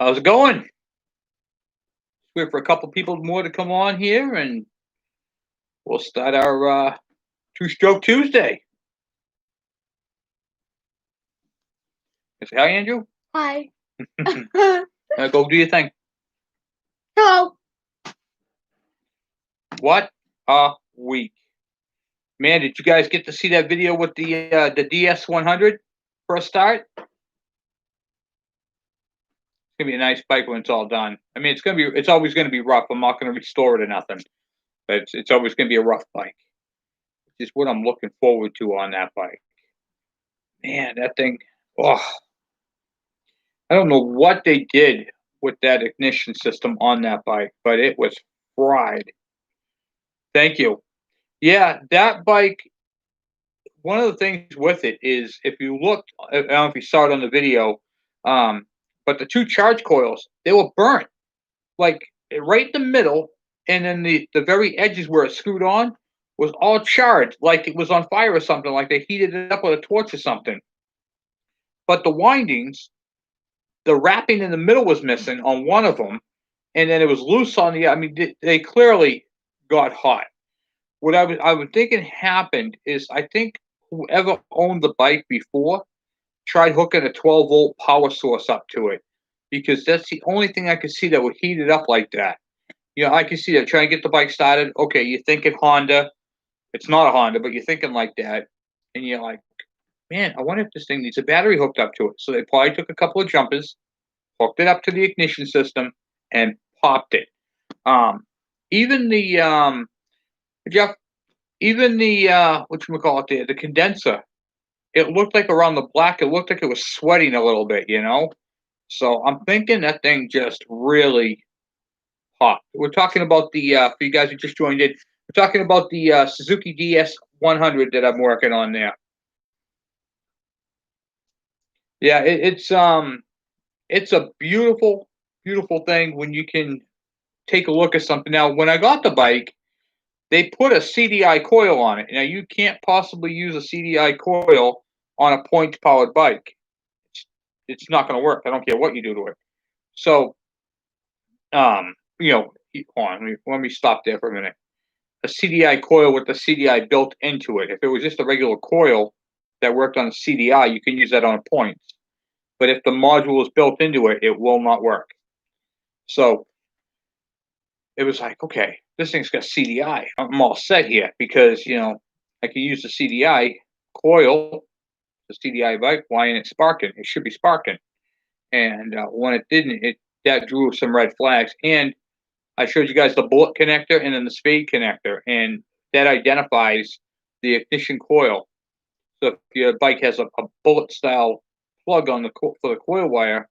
How's it going? Wait for a couple people more to come on here, and we'll start our two-stroke Tuesday. Say hi, Andrew. Hi. Go do your thing. Hello. What a week, man! Did you guys get to see that video with the DS100 for a start? It's gonna be a nice bike when it's all done. I mean, it's always gonna be rough. I'm not gonna restore it or nothing, but it's always gonna be a rough bike. Just what I'm looking forward to on that bike. Man, that thing. Oh, I don't know what they did with that ignition system on that bike, but it was fried. Thank you. Yeah, that bike. One of the things with it is if you look, I don't know if you saw it on the video, um, but the two charge coils, they were burnt, like right in the middle, and then the very edges where it screwed on was all charred, like it was on fire or something, like they heated it up with a torch or something. But the windings, the wrapping in the middle was missing on one of them, and then it was loose on the. I mean, they clearly got hot. What I was thinking happened is I think whoever owned the bike before tried hooking a 12-volt power source up to it, because that's the only thing I could see that would heat it up like that. I can see that trying to get the bike started. Okay, you're thinking Honda. It's not a Honda, but you're thinking like that, and you're like, man, I wonder if this thing needs a battery hooked up to it. So they probably took a couple of jumpers, hooked it up to the ignition system, and popped it. Um, even the Jeff, even the what you call it there, the condenser. It looked like around the black. It looked like it was sweating a little bit. So I'm thinking that thing just really popped. We're talking about the for you guys who just joined in. We're talking about the Suzuki DS100 that I'm working on there. Yeah, it's a beautiful, beautiful thing when you can take a look at something. Now, when I got the bike, they put a CDI coil on it. Now, you can't possibly use a CDI coil on a point powered bike. It's not going to work. I don't care what you do to it. So, um, hold on, let me stop there for a minute. A CDI coil with the CDI built into it. If it was just a regular coil that worked on a CDI, you can use that on a point. But if the module is built into it, it will not work. So it was like, okay, this thing's got CDI. I'm all set here because I can use the CDI coil, the CDI bike. Why ain't it sparking? It should be sparking. And when it didn't, that drew some red flags. And I showed you guys the bullet connector and then the spade connector, and that identifies the ignition coil. So if your bike has a bullet style plug on for the coil wire,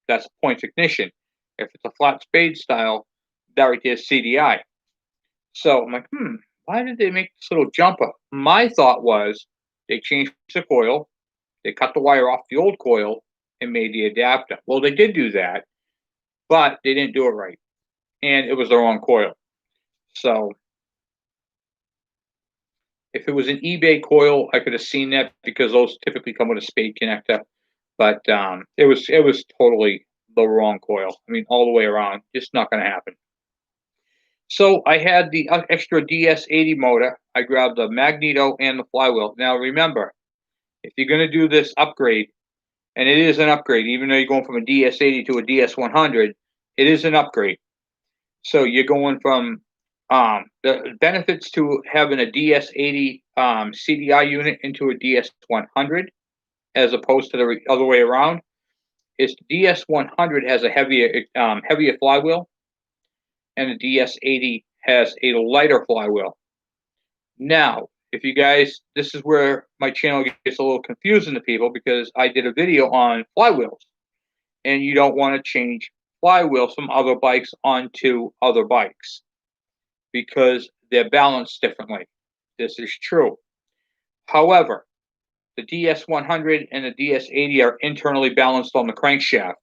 that's points ignition. If it's a flat spade style, that right there is CDI. So I'm like, why did they make this little jumper? My thought was they changed the coil, they cut the wire off the old coil, and made the adapter. Well, they did do that, but they didn't do it right, and it was the wrong coil. So if it was an eBay coil, I could have seen that because those typically come with a spade connector. But it was totally the wrong coil. I mean, all the way around, just not going to happen. So I had the extra DS80 motor. I grabbed the magneto and the flywheel. Now remember, if you're going to do this upgrade, and it is an upgrade, even though you're going from a DS80 to a DS100, it is an upgrade. So you're going from the benefits to having a DS80 CDI unit into a DS100, as opposed to the other way around, is the DS100 has a heavier flywheel, and the DS80 has a lighter flywheel. Now, if you guys, this is where my channel gets a little confusing to people because I did a video on flywheels, and you don't want to change flywheels from other bikes onto other bikes because they're balanced differently. This is true. However, the DS100 and the DS80 are internally balanced on the crankshaft.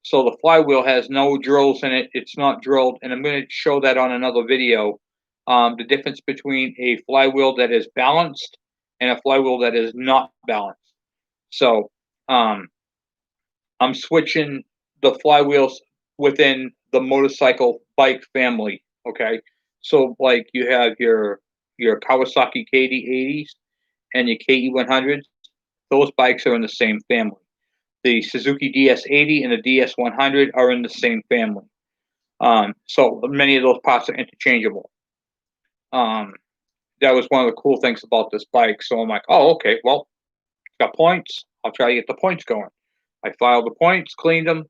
So the flywheel has no drills in it. It's not drilled. And I'm going to show that on another video. The difference between a flywheel that is balanced and a flywheel that is not balanced. So I'm switching. the flywheels within the motorcycle bike family. Okay, so like you have your Kawasaki KD80s and your KE100s. Those bikes are in the same family. The Suzuki DS80 and the DS100 are in the same family. So many of those parts are interchangeable. Um, that was one of the cool things about this bike. So I'm like, oh, okay, well, got points. I'll try to get the points going. I filed the points, cleaned them.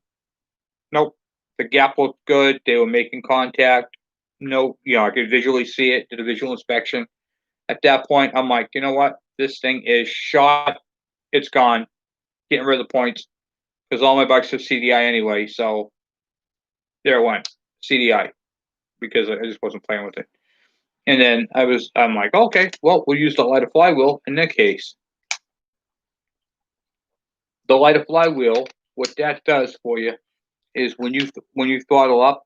Nope. The gap looked good. They were making contact. No, I could visually see it, did a visual inspection. At that point, I'm like, you know what? This thing is shot. It's gone. Getting rid of the points because all my bikes are CDI anyway. So there it went. CDI because I just wasn't playing with it. And then I'm like, okay, well, we'll use the lighter flywheel in that case. The lighter flywheel, what that does for you is when you throttle up,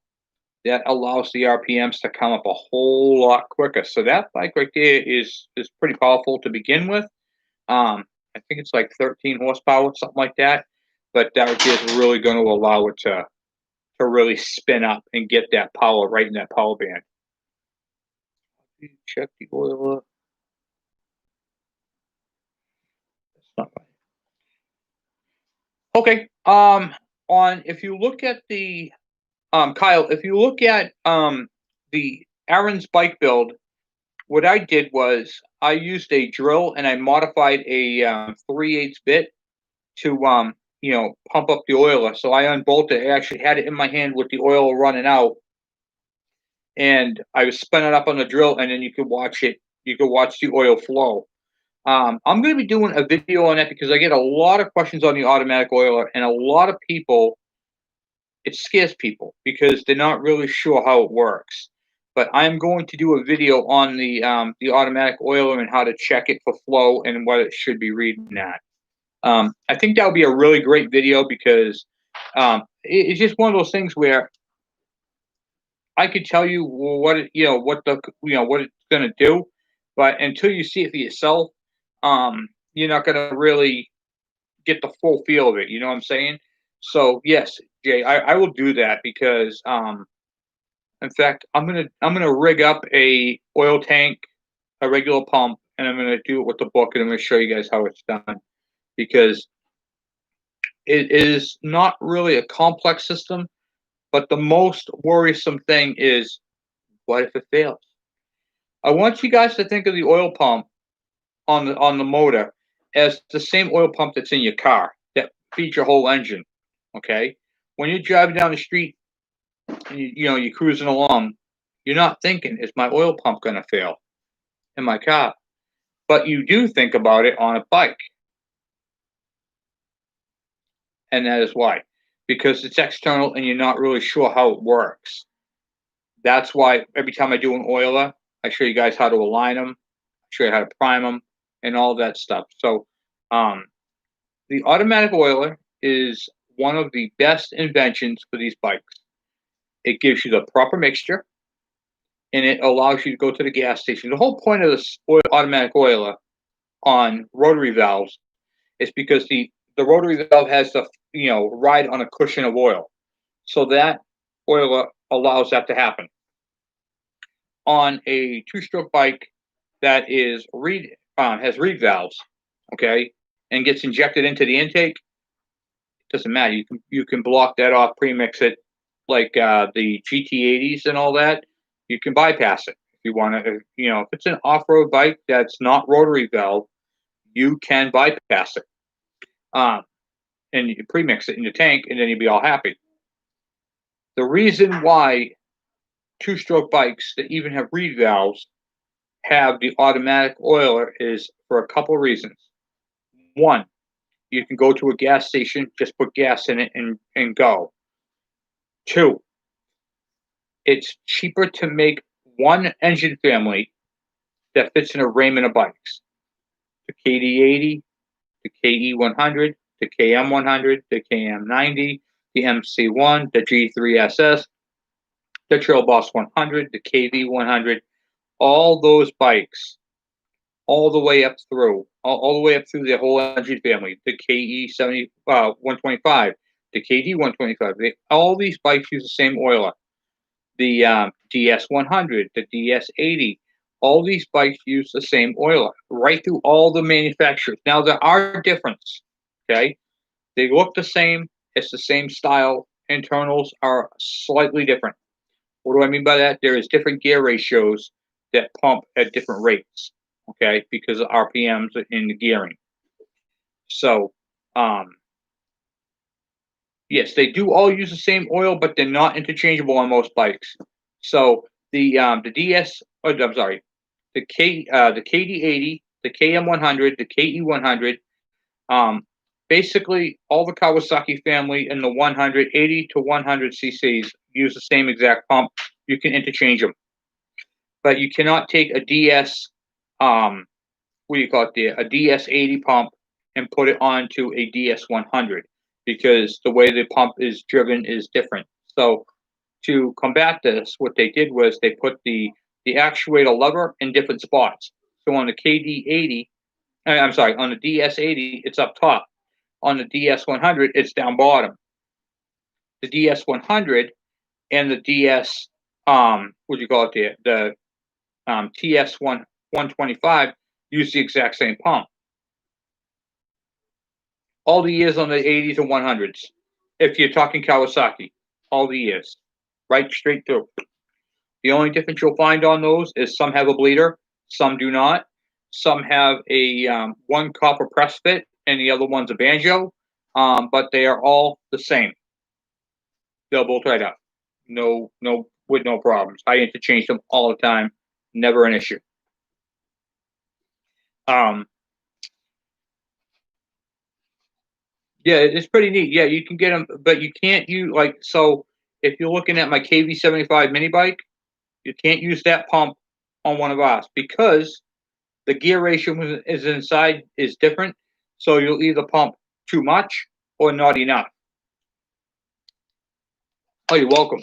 that allows the RPMs to come up a whole lot quicker. So that bike right there is pretty powerful to begin with. I think it's like 13 horsepower, something like that. But that right there is really going to allow it to really spin up and get that power right in that power band. Check the oil. That's not right. Okay. On if you look at the Kyle, if you look at the Aaron's bike build, what I did was I used a drill and I modified a 3/8 bit to pump up the oiler. So I unbolted it. I actually had it in my hand with the oil running out, and I was spinning up on the drill, and then you could watch it. You could watch the oil flow. I'm going to be doing a video on that because I get a lot of questions on the automatic oiler, and a lot of people, it scares people because they're not really sure how it works. But I'm going to do a video on the automatic oiler and how to check it for flow and what it should be reading at. I think that would be a really great video because it's just one of those things where I could tell you what what it's going to do, but until you see it for yourself, you're not going to really get the full feel of it. You know what I'm saying? So yes, Jay, I will do that because in fact I'm gonna rig up a oil tank, a regular pump, and I'm gonna do it with the book, and I'm gonna show you guys how it's done because it is not really a complex system, but the most worrisome thing is what if it fails? I want you guys to think of the oil pump on the motor as the same oil pump that's in your car that feeds your whole engine. Okay, when you're driving down the street and you're cruising along, you're not thinking, "Is my oil pump going to fail in my car?" But you do think about it on a bike, and that is why, because it's external and you're not really sure how it works. That's why every time I do an oiler, I show you guys how to align them, show you how to prime them, and all that stuff. So, um, the automatic oiler is one of the best inventions for these bikes. It gives you the proper mixture, and it allows you to go to the gas station. The whole point of this automatic oiler on rotary valves is because the rotary valve has to ride on a cushion of oil, so that oiler allows that to happen. On a two-stroke bike that is has reed valves, okay, and gets injected into the intake, it doesn't matter. You can block that off, premix it, like the GT80s and all that. You can bypass it if you want to. If it's an off-road bike that's not rotary valve, you can bypass it, and you can premix it in your tank, and then you'll be all happy. The reason why two-stroke bikes that even have reed valves have the automatic oiler is for a couple of reasons. One, you can go to a gas station, just put gas in it and go. Two, it's cheaper to make one engine family that fits in a raiment of bikes. The KD80, the KE100, the KM100, the KM90, the MC1, the G3SS, the Trail Boss 100, the KV100, all those bikes, all the way up through, all the way up through the whole engine family, the KE 125, the KD 125. All these bikes use the same oiler. The DS 100, the DS 80. All these bikes use the same oiler right through all the manufacturers. Now there are differences. Okay, they look the same. It's the same style. Internals are slightly different. What do I mean by that? There is different gear ratios that pump at different rates. Okay, because of RPMs in the gearing. So, yes, they do all use the same oil, but they're not interchangeable on most bikes. So the DS, oh, I'm sorry, the KD80, the KM100, the KE100, basically all the Kawasaki family in the 180 to 100 cc's use the same exact pump. You can interchange them, but you cannot take a DS, what do you call it there, a DS80 pump and put it onto a DS100 because the way the pump is driven is different. So to combat this, what they did was they put the actuator lever in different spots. So on the KD80, I'm sorry, on the DS80, it's up top. On the DS100, it's down bottom. The DS100 and the DS, what do you call it there, the TS1 125 use the exact same pump. All the years on the 80s and 100s. If you're talking Kawasaki, all the years, right straight through. The only difference you'll find on those is some have a bleeder, some do not. Some have a one copper press fit, and the other one's a banjo. But they are all the same. They'll both right up. With no problems. I interchange them all the time. Never an issue. Yeah, it's pretty neat. Yeah, you can get them, but you can't use so. If you're looking at my KV75 mini bike, you can't use that pump on one of ours because the gear ratio is inside is different. So you'll either pump too much or not enough. Oh, you're welcome.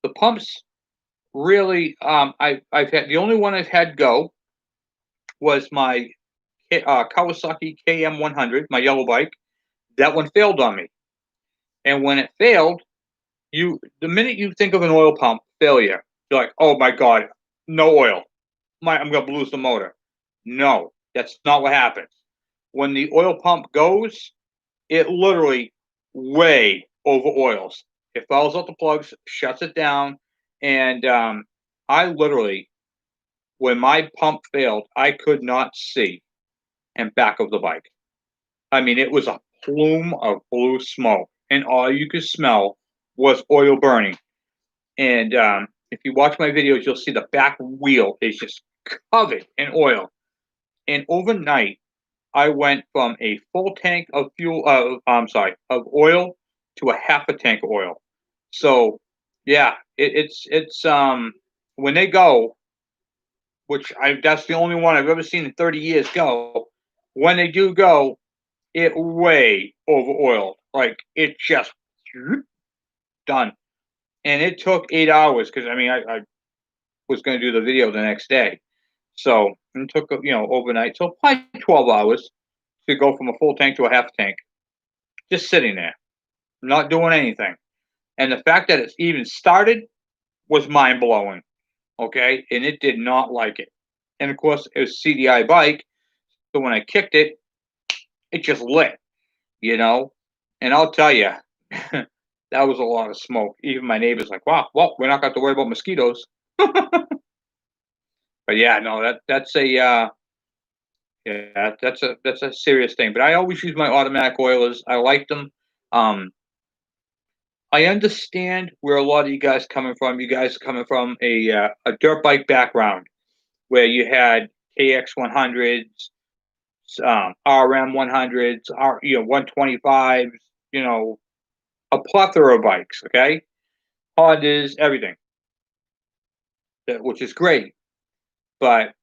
The pumps really, I've had the only one I've had go was my Kawasaki KM100, my yellow bike. That one failed on me, and when it failed, the minute you think of an oil pump failure, you're like, oh my god, no oil. I'm gonna lose the motor. No, that's not what happens. When the oil pump goes, it literally way over oils. It fouls out the plugs, shuts it down, and I literally, when my pump failed, I could not see in back of the bike. I mean, it was a plume of blue smoke, and all you could smell was oil burning. And if you watch my videos, you'll see the back wheel is just covered in oil. And overnight, I went from a full tank of of oil to a half a tank of oil. So yeah, it's when they go, that's the only one I've ever seen in 30 years go. When they do go, it way over oiled. Like it just done. And it took 8 hours because I was going to do the video the next day. So it took overnight, so probably 12 hours to go from a full tank to a half tank, just sitting there, not doing anything. And the fact that it's even started was mind blowing. Okay, and it did not like it. And of course, it was CDI bike, so when I kicked it, it just lit, And I'll tell you, that was a lot of smoke. Even my neighbors like, wow, well, we're not going to worry about mosquitoes. But yeah, no, that's a that's a serious thing. But I always use my automatic oilers. I like them. I understand where a lot of you guys coming from. You guys are coming from a dirt bike background where you had KX 100s, RM 100s, 125s, a plethora of bikes. Okay, Hondas, everything, which is great. But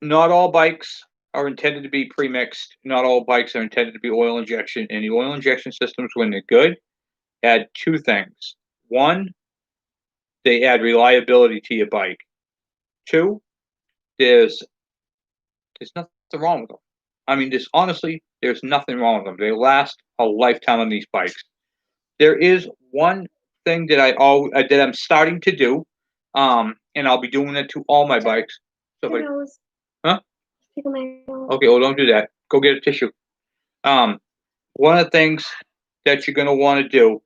not all bikes are intended to be pre-mixed. Not all bikes are intended to be oil injection. And the oil injection systems, when they're good, add two things. One, they add reliability to your bike. Two, there's nothing wrong with them. I mean, there's honestly There's nothing wrong with them. They last a lifetime on these bikes. There is one thing that that I'm starting to do, and I'll be doing it to all my bikes. So, like, huh? Okay, well, don't do that. Go get a tissue. One of the things that you're going to want to do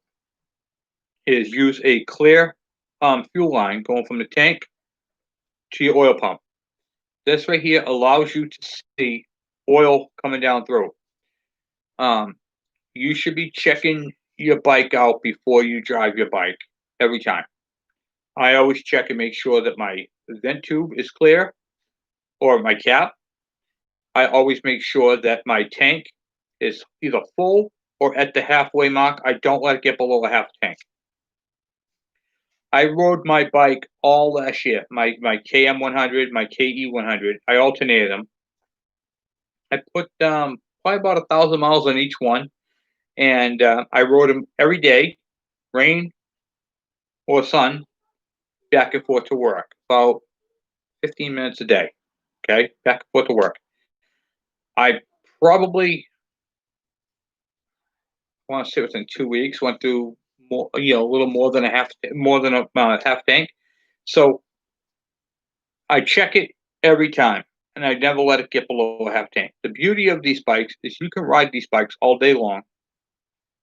is use a clear fuel line going from the tank to your oil pump. This right here allows you to see oil coming down through. You should be checking your bike out before you drive your bike every time. I always check and make sure that my vent tube is clear or my cap. I always make sure that my tank is either full or at the halfway mark. I don't let it get below a half tank. I rode my bike all last year. My KM 100, my KE 100. I alternated them. I put probably about 1,000 miles on each one, and I rode them every day, rain or sun, back and forth to work. About 15 minutes a day. Okay, back and forth to work. I probably want to say within 2 weeks went through more, a little more than a half tank. So I check it every time, and I never let it get below a half tank. The beauty of these bikes is you can ride these bikes all day long.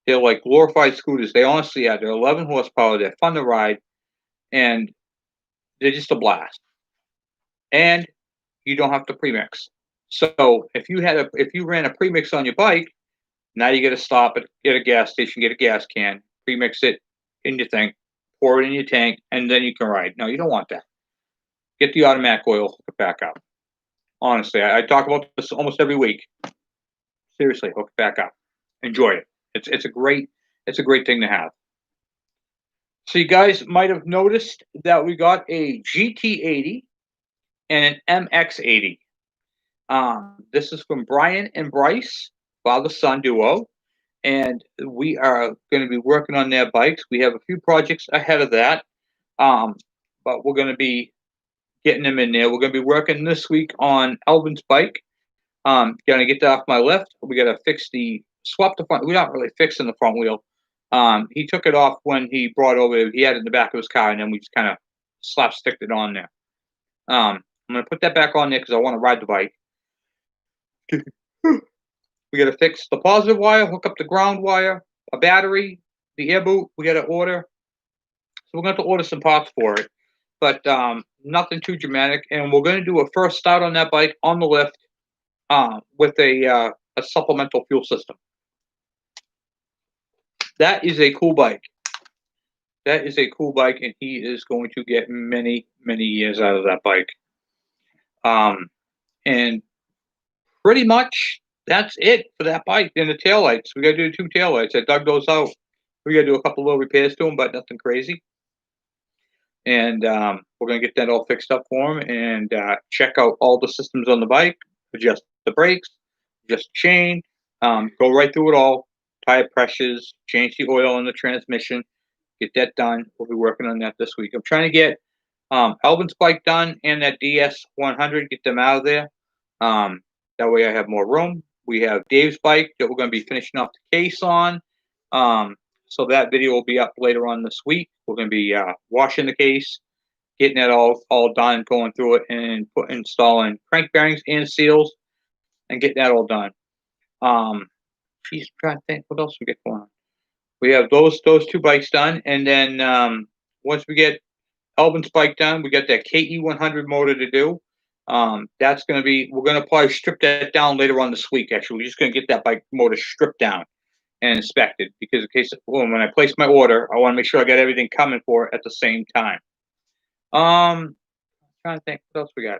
They're like glorified scooters. They honestly are. They're 11 horsepower. They're fun to ride, and they're just a blast. And you don't have to premix. So if you ran a premix on your bike, now you got to stop at a gas station, get a gas can, premix it in your thing, pour it in your tank, and then you can ride. No, you don't want that. Get the automatic oil, hook it back up. Honestly, I talk about this almost every week. Seriously, hook it back up. Enjoy it. It's a great thing to have. So you guys might have noticed that we got a GT80 and an MX80. This is from Brian and Bryce, father-son duo, and we are going to be working on their bikes. We have a few projects ahead of that, but we're going to be getting them in there. We're going to be working this week on Elvin's bike. Going to get that off my lift. We got to swap the front. We're not really fixing the front wheel. He took it off when he brought over. He had it in the back of his car, and then we just kind of slapsticked it on there. I'm going to put that back on there because I want to ride the bike. We got to fix the positive wire, hook up the ground wire, a battery, the air boot. We got to order. So we're going to have to order some parts for it, but nothing too dramatic. And we're going to do a first start on that bike on the lift with a supplemental fuel system. That is a cool bike. That is a cool bike, and he is going to get many, many years out of that bike. And pretty much that's it for that bike. And the taillights, we got to do 2 taillights. I dug those out. We got to do a couple little repairs to them, but nothing crazy. And we're going to get that all fixed up for him and check out all the systems on the bike, adjust the brakes, adjust the chain, go right through it all, tire pressures, change the oil in the transmission, get that done. We'll be working on that this week. I'm trying to get Alvin's bike done and that DS100, get them out of there. That way I have more room. We have Dave's bike that we're going to be finishing off the case on. So that video will be up later on this week. We're going to be washing the case, getting that all done, going through it, and installing crank bearings and seals, and getting that all done. Geez, I'm trying to think what else we get going on. We have those 2 bikes done, and then once we get Alvin's bike done, we got that KE 100 motor to do. That's going to be, we're going to probably strip that down later on this week. Actually, we're just going to get that bike motor stripped down and inspected, because in case when I place my order, I want to make sure I got everything coming for it at the same time. I'm trying to think what else we got.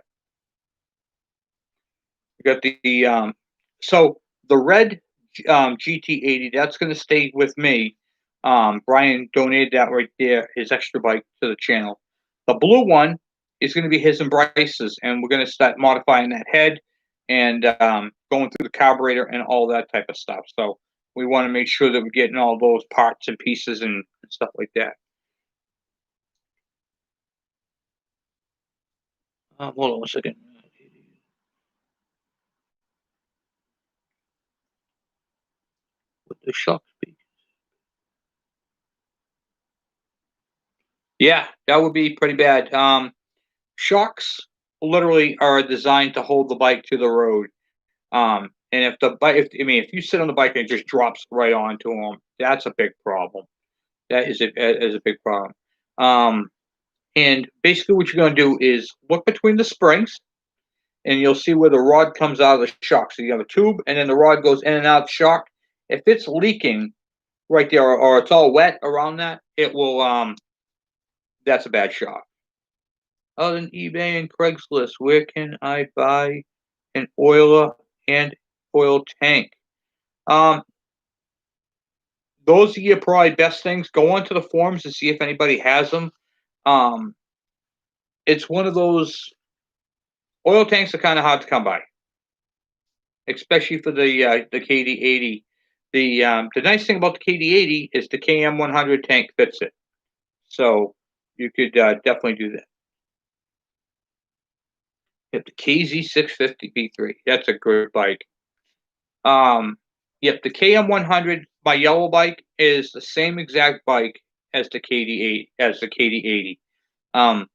We got the so the red GT80, that's going to stay with me. Brian donated that right there, his extra bike, to the channel. The blue one is going to be his and Bryce's, and we're going to start modifying that head and going through the carburetor and all that type of stuff. So we want to make sure that we're getting all those parts and pieces and stuff like that. Hold on 1 second. shock speed. Yeah, that would be pretty bad. Shocks literally are designed to hold the bike to the road. And if the bike, if I mean, if you sit on the bike and it just drops right onto them, that's a big problem. That is a big problem. Um, and basically, what you're going to do is look between the springs, and you'll see where the rod comes out of the shock. So you have a tube, and then the rod goes in and out of the shock. If it's leaking right there, or it's all wet around that, it will. That's a bad shock. Other than eBay and Craigslist, where can I buy an oiler and oil tank? Um, those are your probably best things. Go onto the forums to see if anybody has them. Um, it's one of those oil tanks are kind of hard to come by, especially for the KD80. The nice thing about the KD80 is the KM100 tank fits it, so you could definitely do that. Yep, the KZ650 B3. That's a good bike. Yep, the KM100, my yellow bike, is the same exact bike as the KD80. Um,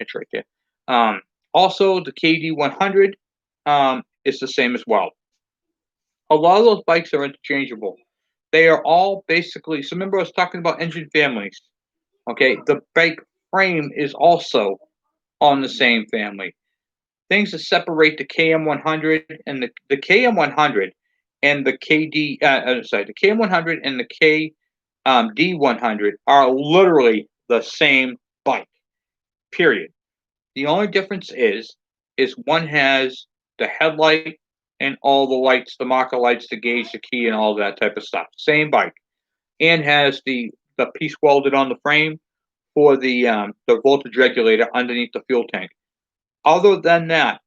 it's right there. Also, the KD100 is the same as well. A lot of those bikes are interchangeable. They are all basically. So remember, I was talking about engine families. Okay, the bike frame is also on the same family. Things that separate the KM100 and the KM100 and the the KM100 and the D100 are literally the same bike. Period. The only difference is one has the headlight and all the lights, the marker lights, the gauge, the key, and all that type of stuff. Same bike, and has the piece welded on the frame for the voltage regulator underneath the fuel tank. Other than that,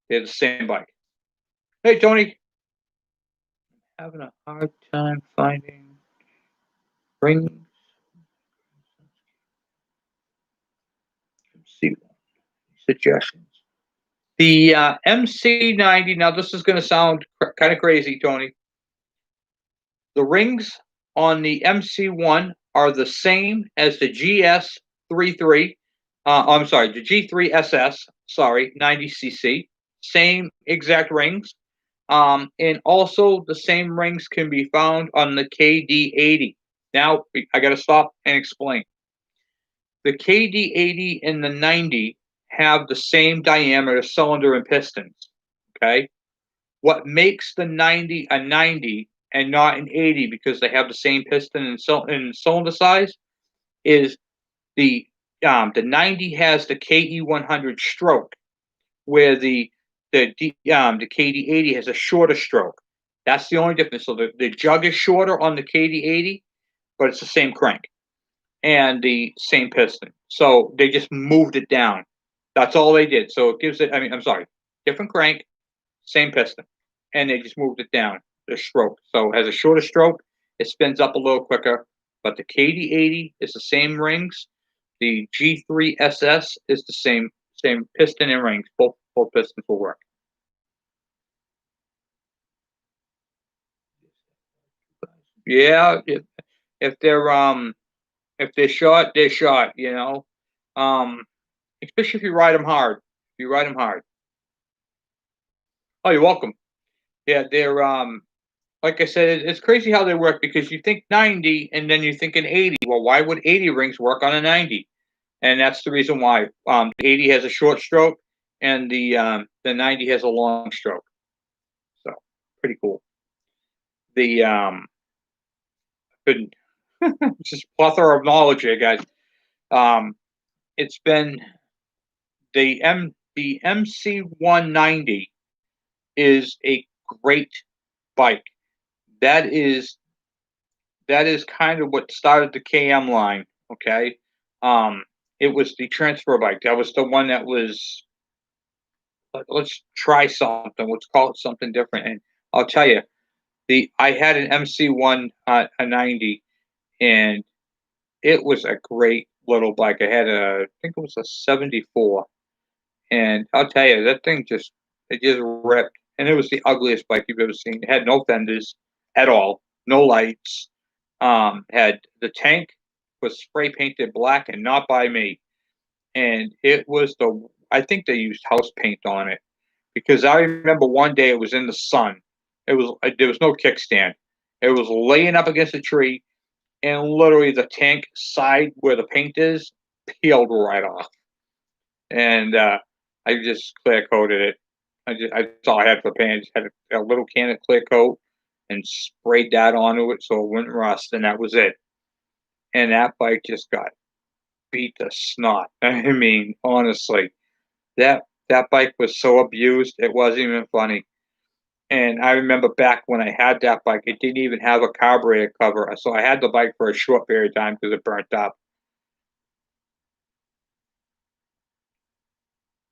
they're the same bike. Hey, Tony. Having a hard time finding rings. See suggestions. The MC90. Now, this is going to sound kind of crazy, Tony. The rings on the MC1 are the same as the GS33. I'm sorry, the G3SS. Sorry, 90cc. Same exact rings. And also the same rings can be found on the KD80. Now I got to stop and explain. The KD80 and the 90 have the same diameter cylinder and pistons. Okay, what makes the 90 a 90 and not an 80 because they have the same piston and cylinder size is the 90 has the KE100 stroke, where the KD80 has a shorter stroke. That's the only difference. So the jug is shorter on the KD80, but it's the same crank and the same piston. So they just moved it down. That's all they did. So it gives it. I mean, I'm sorry, different crank, same piston, and they just moved it down the stroke. So it has a shorter stroke. It spins up a little quicker. But the KD80 is the same rings. The G3SS is the same piston and rings. Both pistons will work. Yeah, if they're short, they're short. Especially if you ride them hard. If you ride them hard. Oh, you're welcome. Yeah, they're like I said, it's crazy how they work because you think 90 and then you think an 80. Well, why would 80 rings work on a 90? And that's the reason why. The 80 has a short stroke and the 90 has a long stroke. So pretty cool. The couldn't just plethora of knowledge here, guys. It's been the MC190 is a great bike. That is kind of what started the KM line. Okay, it was the transfer bike. That was the one that was. Let's try something. Let's call it something different. And I'll tell you, I had an MC1 a 90, and it was a great little bike. I had I think it was a 74, and I'll tell you, that thing just ripped, and it was the ugliest bike you've ever seen. It had no fenders. at all, no lights. Had the tank was spray painted black and not by me, and it was I think they used house paint on it because I remember one day it was in the sun. It was there was no kickstand. It was laying up against a tree, and literally the tank side where the paint is peeled right off, and I just clear coated it. That's all I had for paint. I just had a little can of clear coat and sprayed that onto it so it wouldn't rust, and that was it. And that bike just got beat to snot. I mean, honestly, that bike was so abused, it wasn't even funny. And I remember back when I had that bike, it didn't even have a carburetor cover, so I had the bike for a short period of time because it burnt up.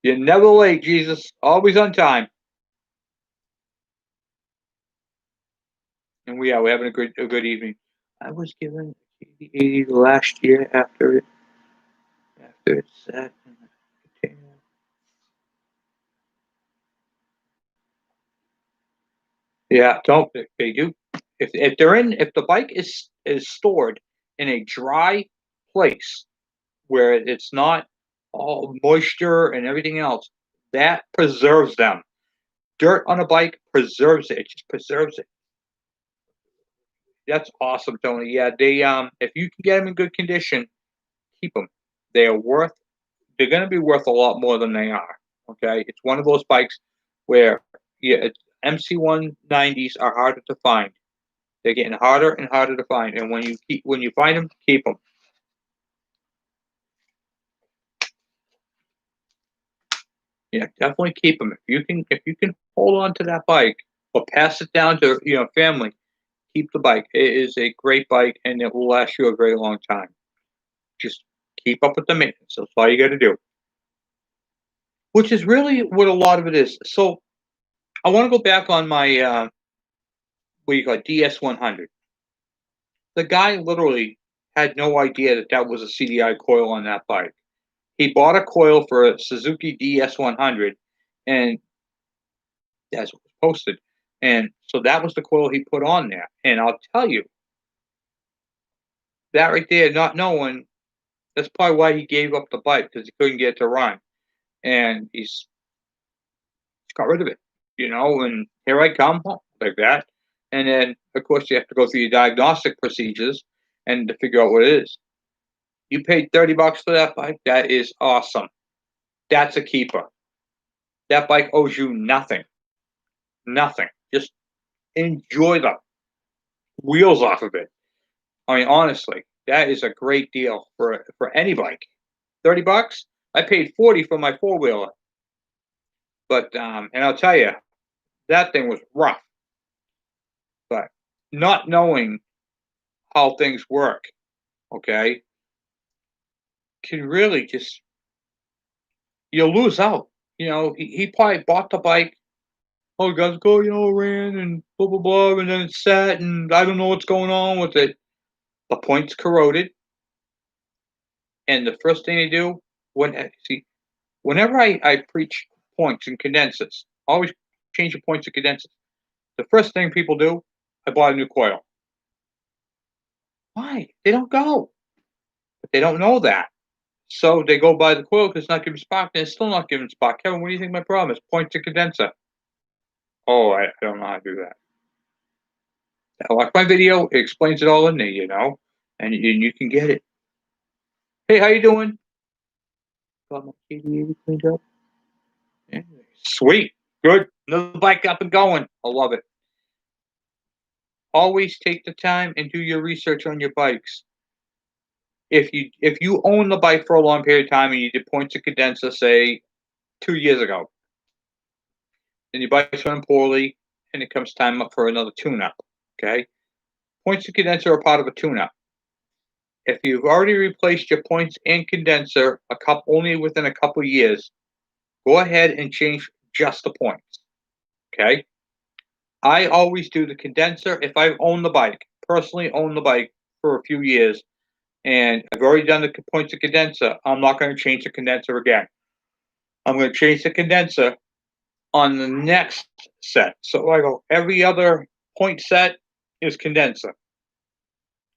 You're never late, Jesus. Always on time. And we're having a good evening. I was given 80 last year after it sat in the container. Yeah, don't they do? If the bike is stored in a dry place where it's not all moisture and everything else, that preserves them. Dirt on a bike preserves it. It just preserves it. That's awesome, Tony. Yeah, they if you can get them in good condition, keep them. They are worth. They're going to be worth a lot more than they are. Okay, it's one of those bikes where yeah, MC190s are harder to find. They're getting harder and harder to find, and when you find them, keep them. Yeah, definitely keep them. If you can hold on to that bike or pass it down to family, keep the bike. It is a great bike, and it will last you a very long time. Just keep up with the maintenance. That's all you got to do. Which is really what a lot of it is. So I want to go back on my what you call it, DS100. The guy literally had no idea that that was a CDI coil on that bike. He bought a coil for a Suzuki DS100, and that's what was posted. And so that was the coil he put on there. And I'll tell you, that right there, not knowing, that's probably why he gave up the bike because he couldn't get it to run. And he's got rid of it, and here I come like that. And then, of course, you have to go through your diagnostic procedures and to figure out what it is. You paid $30 for that bike. That is awesome. That's a keeper. That bike owes you nothing. Nothing. Just enjoy the wheels off of it. I mean, honestly, that is a great deal for any bike. $30. I paid 40 for my four wheeler, but and I'll tell you, that thing was rough. But not knowing how things work, okay, can really just you'll lose out. He probably bought the bike. Oh, guys, go, ran and blah blah blah, and then it's sat, and I don't know what's going on with it. The point's corroded, and the first thing they do whenever I preach points and condensers, always change your points and condensers. The first thing people do, I bought a new coil. Why? They don't go, but they don't know that. So they go buy the coil because it's not giving spark, and it's still not giving spark. Kevin, what do you think my problem is? Points and condenser. Oh, I don't know how to do that. Watch my video. It explains it all in there, and you can get it. Hey, how you doing? Got my KD cleaned up. Yeah. Sweet. Good. Another bike up and going. I love it. Always take the time and do your research on your bikes. If you own the bike for a long period of time and you did points and condenser, say 2 years ago, and your bike's running poorly, and it comes time up for another tune-up, okay? Points and condenser are part of a tune-up. If you've already replaced your points and condenser only within a couple years, go ahead and change just the points, okay? I always do the condenser if I personally own the bike for a few years, and I've already done the points of condenser. I'm not going to change the condenser again. I'm going to change the condenser on the next set. So I go every other point set, is condenser.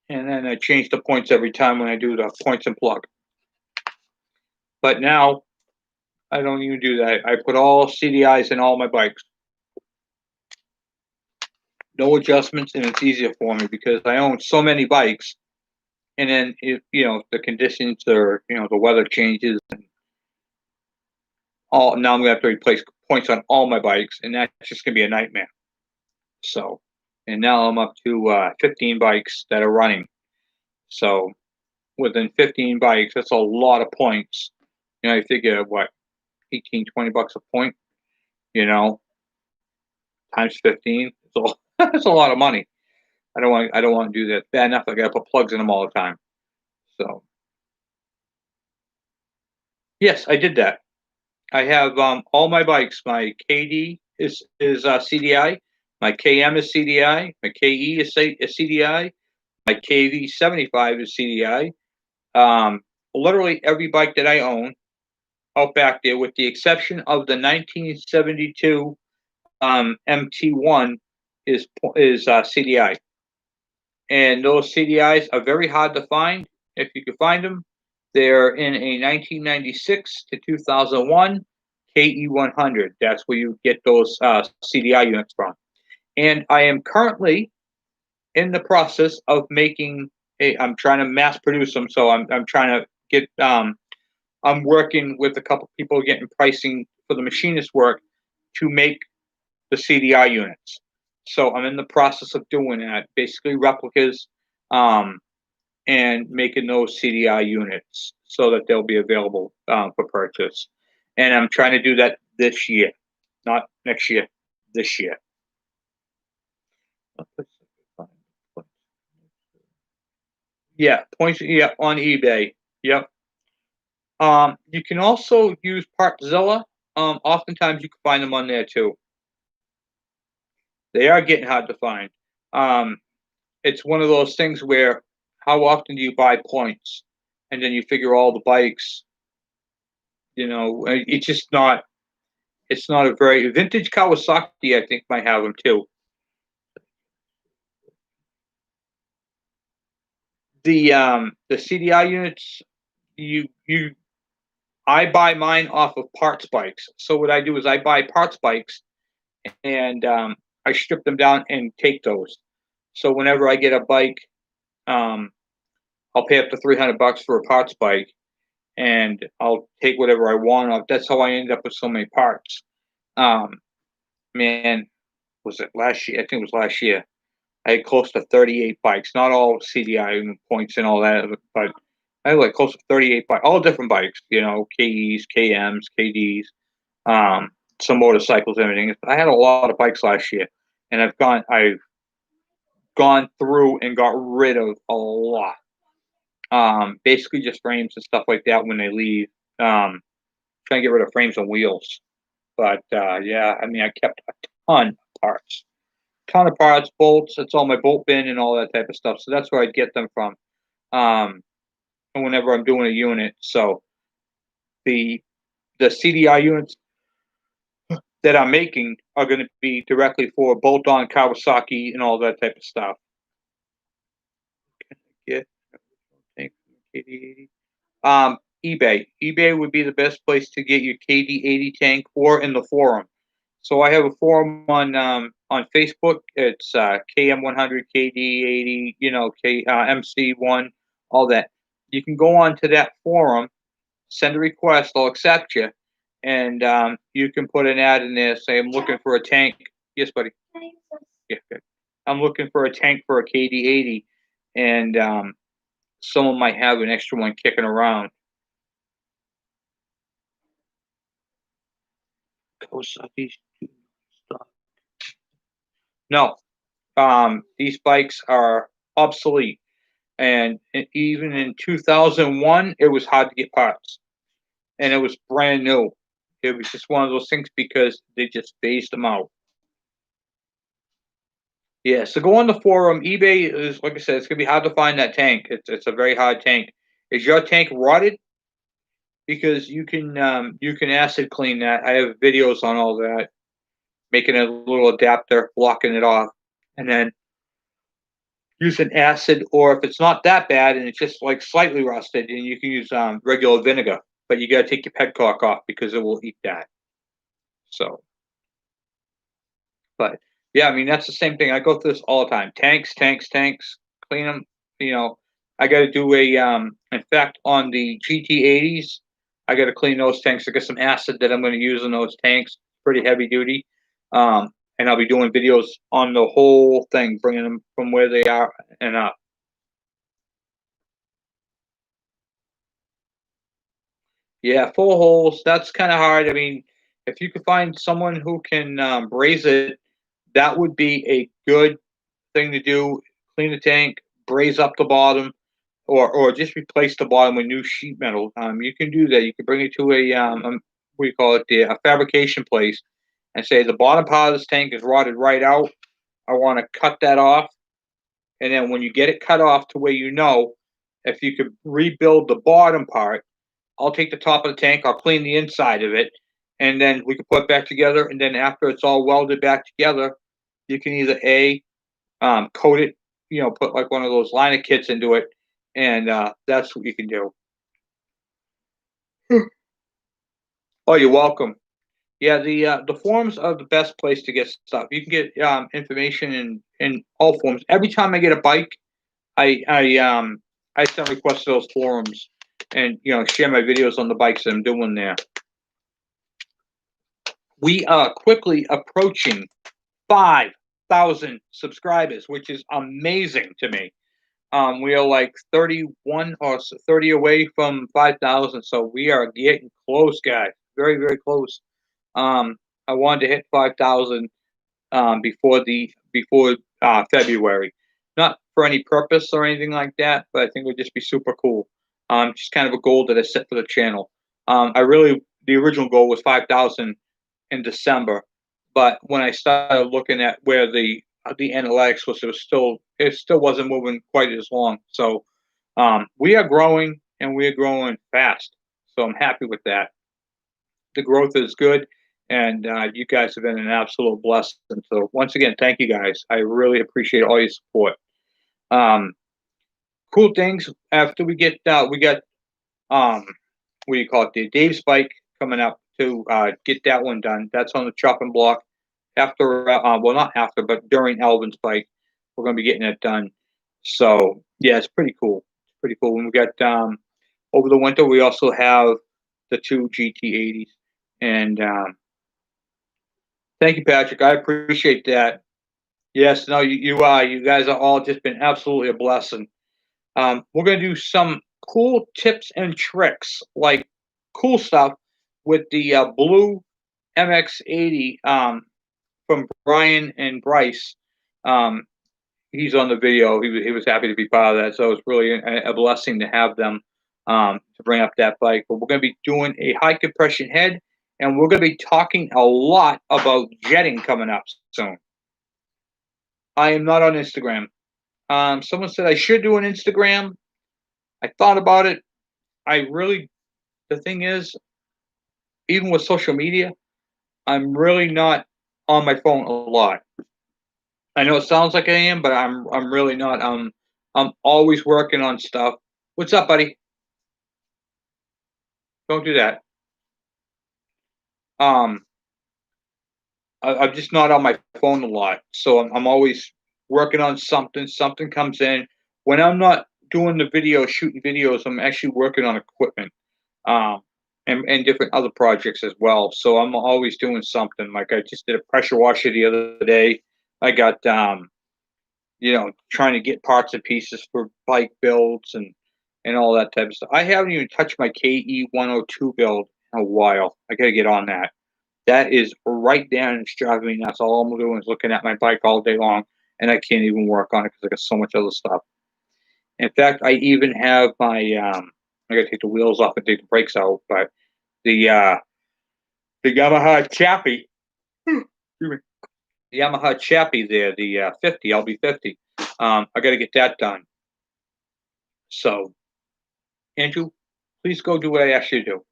And then I change the points every time when I do the points and plug. But now I don't even do that. I put all CDIs in all my bikes. No adjustments, and it's easier for me because I own so many bikes. And then if the conditions or the weather changes and all, now I'm gonna have to replace points on all my bikes, and that's just gonna be a nightmare. So, and now I'm up to 15 bikes that are running. So within 15 bikes, that's a lot of points. You figure what, 18, $20 a point, times 15. So that's a lot of money. I don't want to do that. Bad enough I gotta put plugs in them all the time. So yes, I did that. I have all my bikes. My KD is CDI. My KM is CDI. My KE is CDI. My KV 75 is CDI. Literally every bike that I own out back there, with the exception of the 1972 MT1, is CDI. And those CDIs are very hard to find. If you can find them, they're in a 1996 to 2001 KE100. That's where you get those CDI units from. And I am currently in the process of making I'm trying to mass produce them. So I'm trying to get I'm working with a couple people getting pricing for the machinist work to make the CDI units. So I'm in the process of doing that, basically replicas, and making those CDI units so that they'll be available for purchase. And I'm trying to do that this year, not next year, this year. Yeah, points. Yeah, on eBay. Yep. You can also use Partzilla. Oftentimes you can find them on there too. They are getting hard to find. It's one of those things where how often do you buy points, and then you figure all the bikes. It's just not. It's not a very vintage Kawasaki. I think might have them too. The CDI units, I buy mine off of parts bikes. So what I do is I buy parts bikes, and I strip them down and take those. So whenever I get a bike, I'll pay up to $300 for a parts bike, and I'll take whatever I want off. That's how I end up with so many parts. Man, was it last year? I think it was last year. I had close to 38 bikes, not all CDI points and all that, but I had like close to 38 bikes, all different bikes, KEs, KMs, KDs, some motorcycles, everything. I had a lot of bikes last year, and I've gone through and got rid of a lot. Basically just frames and stuff like that when they leave. Trying to get rid of frames and wheels. But yeah, I mean, I kept a ton of parts. Bolts. It's all my bolt bin and all that type of stuff. So that's where I'd get them from. And whenever I'm doing a unit, so the CDI units that I'm making are going to be directly for bolt-on Kawasaki and all that type of stuff. Get KD80. eBay. eBay would be the best place to get your KD80 tank, or in the forum. So I have a forum on Facebook. It's KM100, KD80, MC1, all that. You can go on to that forum, send a request, I'll accept you, and you can put an ad in there, say I'm looking for a tank. Yes, buddy. Yeah, good. I'm looking for a tank for a KD80, and someone might have an extra one kicking around. Kawasaki. No, these bikes are obsolete, and even in 2001, it was hard to get parts, and it was brand new. It was just one of those things because they just phased them out. Yeah, so go on the forum. eBay is, like I said, it's gonna be hard to find that tank. It's a very hard tank. Is your tank rotted? Because you can acid clean that. I have videos on all that, making a little adapter, blocking it off, and then use an acid, or if it's not that bad and it's just like slightly rusted, then you can use regular vinegar. But you got to take your petcock off because it will eat that. So, but yeah, I mean that's the same thing. I go through this all the time. Tanks, tanks, tanks. Clean them. You know, I got to do a. In fact, on the GT80s, I got to clean those tanks. I got some acid that I'm going to use in those tanks. Pretty heavy duty. And I'll be doing videos on the whole thing, bringing them from where they are and up. Yeah, full holes. That's kind of hard. I mean, if you could find someone who can braze it, that would be a good thing to do. Clean the tank, braze up the bottom, or just replace the bottom with new sheet metal. You can do that. You can bring it to what do you call it, a fabrication place, and say the bottom part of this tank is rotted right out. I want to cut that off, and then when you get it cut off to where if you could rebuild the bottom part, I'll take the top of the tank, I'll clean the inside of it, and then we can put it back together. And then after it's all welded back together, you can either coat it, put like one of those liner kits into it, and that's what you can do. Oh, you're welcome. Yeah, the forums are the best place to get stuff. You can get information in all forms. Every time I get a bike, I send requests to those forums and share my videos on the bikes that I'm doing there. We are quickly approaching 5,000 subscribers, which is amazing to me. We are like 31 or 30 away from 5,000, so we are getting close, guys. Very, very close. I wanted to hit 5,000 before February. Not for any purpose or anything like that, but I think it would just be super cool. Just kind of a goal that I set for the channel. The original goal was 5,000 in December, but when I started looking at where the analytics was, it still wasn't moving quite as long. So we are growing, and we are growing fast. So I'm happy with that. The growth is good, and you guys have been an absolute blessing. So once again, thank you guys. I really appreciate all your support. Um, cool things after we got what do you call it? The Dave's bike coming up to get that one done. That's on the chopping block. After, well, not after, but during Alvin's bike, we're going to be getting it done. So yeah, it's pretty cool. It's pretty cool. And we got over the winter, we also have the two GT80s, and thank you, Patrick. I appreciate that. Yes, no, you guys are all just been absolutely a blessing. We're going to do some cool tips and tricks, like cool stuff with the blue MX80 from Brian and Bryce. Um, he's on the video. He was happy to be part of that, so it's really a blessing to have them to bring up that bike. But we're going to be doing a high compression head, and we're going to be talking a lot about jetting coming up soon. I am not on Instagram. Someone said I should do an Instagram. I thought about it. The thing is, even with social media, I'm really not on my phone a lot. I know it sounds like I am, but I'm really not. I'm always working on stuff. What's up, buddy? Don't do that. Um, I'm just not on my phone a lot, so I'm always working on something. Something comes in when I'm not doing the video, shooting videos. I'm actually working on equipment, um, and different other projects as well. So I'm always doing something. Like I just did a pressure washer the other day. I got trying to get parts and pieces for bike builds and all that type of stuff. I haven't even touched my KE 102 build in a while. I got to get on that. That is right down and it's driving me nuts. All I'm doing is looking at my bike all day long, and I can't even work on it because I got so much other stuff. In fact, I even have my I got to take the wheels off and take the brakes out, but the Yamaha Chappie, the Yamaha Chappie there, the 50 LB50. I got to get that done. So, Andrew, please go do what I asked you to do.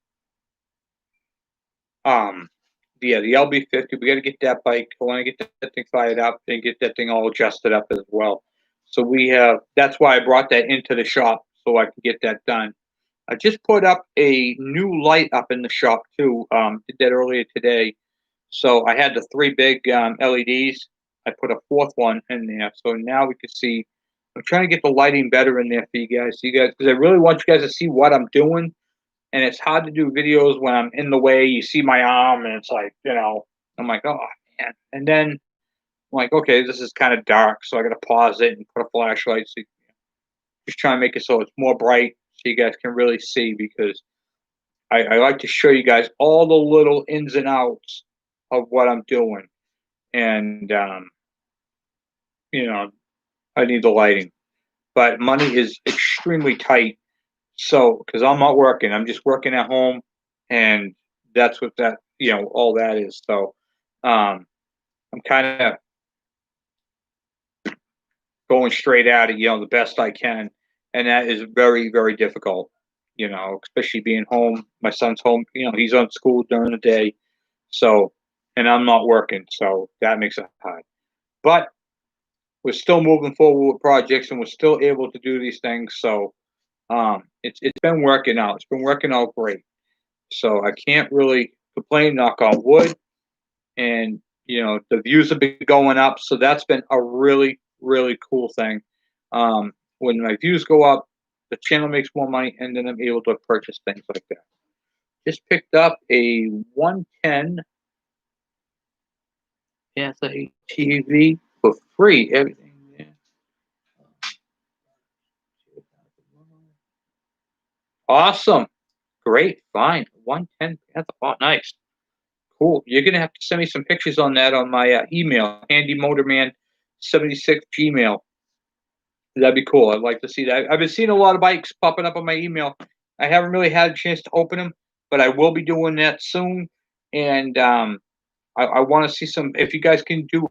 The LB50, we got to get that bike. I want to get that thing fired up and get that thing all adjusted up as well. So that's why I brought that into the shop so I can get that done. I just put up a new light up in the shop too. Did that earlier today. So I had the three big LEDs. I put a fourth one in there, so now we can see. I'm trying to get the lighting better in there for you guys. Because I really want you guys to see what I'm doing. And it's hard to do videos when I'm in the way. You see my arm, and it's like, I'm like, oh man. And then I'm like, okay, this is kind of dark, so I got to pause it and put a flashlight. So just trying to make it so it's more bright, so you guys can really see. Because I like to show you guys all the little ins and outs of what I'm doing, and you know, I need the lighting, but money is extremely tight. So, because I'm not working, I'm just working at home, and that's what all that is. So, I'm kind of going straight at it, the best I can, and that is very, very difficult. Especially being home. My son's home. He's on school during the day, so, and I'm not working, so that makes it hard. But we're still moving forward with projects, and we're still able to do these things. So, it's been working out. It's been working out great. So I can't really complain. Knock on wood. And the views have been going up, so that's been a really, really cool thing. When my views go up, the channel makes more money, and then I'm able to purchase things like that. Just picked up a 110 TV for free. Everything there. Awesome. Great. Fine. 110. That's a lot. Nice. Cool. You're gonna have to send me some pictures on that on my email, handymotorman76 Gmail. That'd be cool. I'd like to see that. I've been seeing a lot of bikes popping up on my email. I haven't really had a chance to open them, but I will be doing that soon. And I want to see some. If you guys can do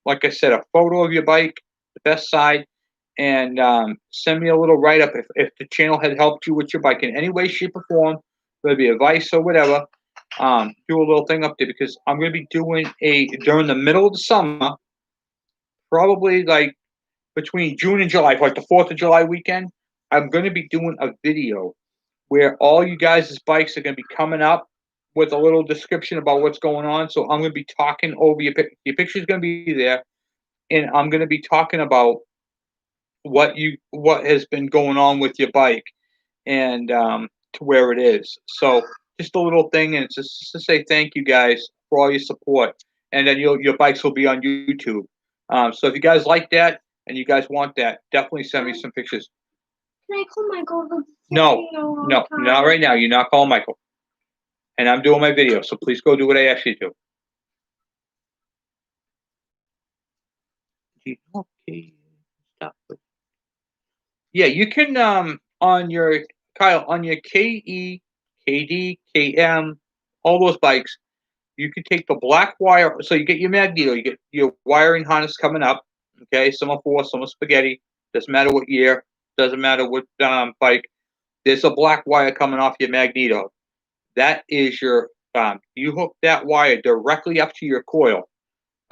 like I said, a photo of your bike, the best side, and send me a little write up if the channel had helped you with your bike in any way, shape, or form, whether it be advice or whatever. Do a little thing up there because I'm going to be doing during the middle of the summer, probably like between June and July, like the 4th of July weekend. I'm going to be doing a video where all you guys' bikes are going to be coming up with a little description about what's going on. So I'm going to be talking over your picture's going to be there, and I'm going to be talking about what has been going on with your bike and to where it is. So just a little thing, and it's just to say thank you guys for all your support, and then your bikes will be on YouTube. So if you guys like that and you guys want that, definitely send me some pictures. Can I call Michael? No, not right now. You're not calling Michael. And I'm doing my video, so please go do what I asked you to. Okay. Stop. Yeah, you can on your Kyle on your KE, KD, KM, all those bikes. You can take the black wire. So you get your magneto, you get your wiring harness coming up. Okay, some are 4, some are spaghetti. Doesn't matter what year. Doesn't matter what bike. There's a black wire coming off your magneto. That is your you hook that wire directly up to your coil.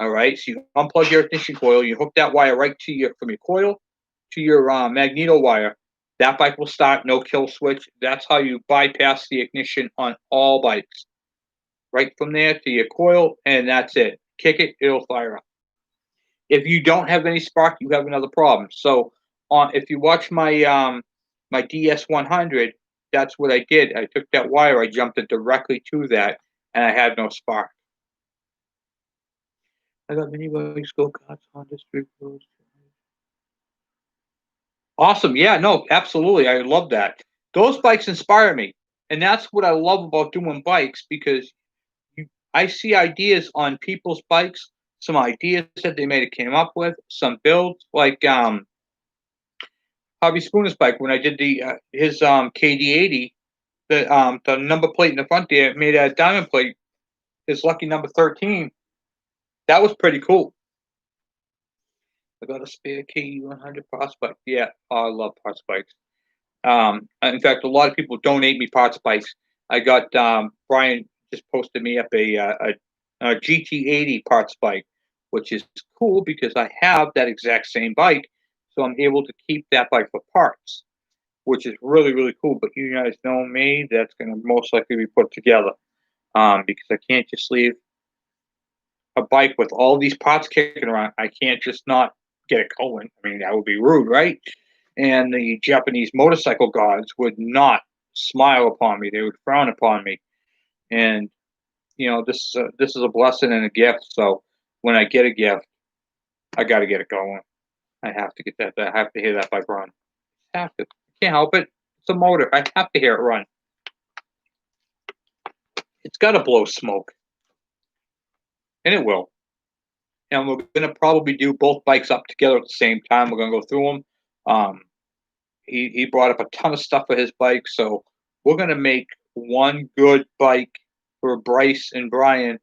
All right, so you unplug your ignition coil. You hook that wire right from your coil to your magneto wire. That bike will start. No kill switch. That's how you bypass the ignition on all bikes. Right from there to your coil, and that's it. Kick it, it'll fire up. If you don't have any spark, you have another problem. So, if you watch my my DS100, that's what I did. I took that wire, I jumped it directly to that, and I had no spark. I got mini bikes, go-karts, Honda Street Roads. Awesome. Yeah, no, absolutely. I love that. Those bikes inspire me. And that's what I love about doing bikes because I see ideas on people's bikes, some ideas that they may have came up with, some builds like Hobby Spooner's bike when I did his KD80, the number plate in the front there made a diamond plate, his lucky number 13. That was pretty cool. I got a spare KD100 parts bike. Yeah, I love parts bikes. In fact, a lot of people donate me parts bikes. I got Brian just posted me up a GT80 parts bike, which is cool because I have that exact same bike. so I'm able to keep that bike for parts, which is really, really cool. But you guys know me, that's going to most likely be put together, because I can't just leave a bike with all these parts kicking around. I can't just not get it going. I mean, that would be rude, right? And the Japanese motorcycle gods would not smile upon me. They would frown upon me. And this is a blessing and a gift. So when I get a gift, I got to get it going. I have to get that. I have to hear that bike run. I have to. Can't help it. It's a motor. I have to hear it run. It's got to blow smoke, and it will. And we're going to probably do both bikes up together at the same time. We're going to go through them. He brought up a ton of stuff for his bike, so we're going to make one good bike for Bryce and Brian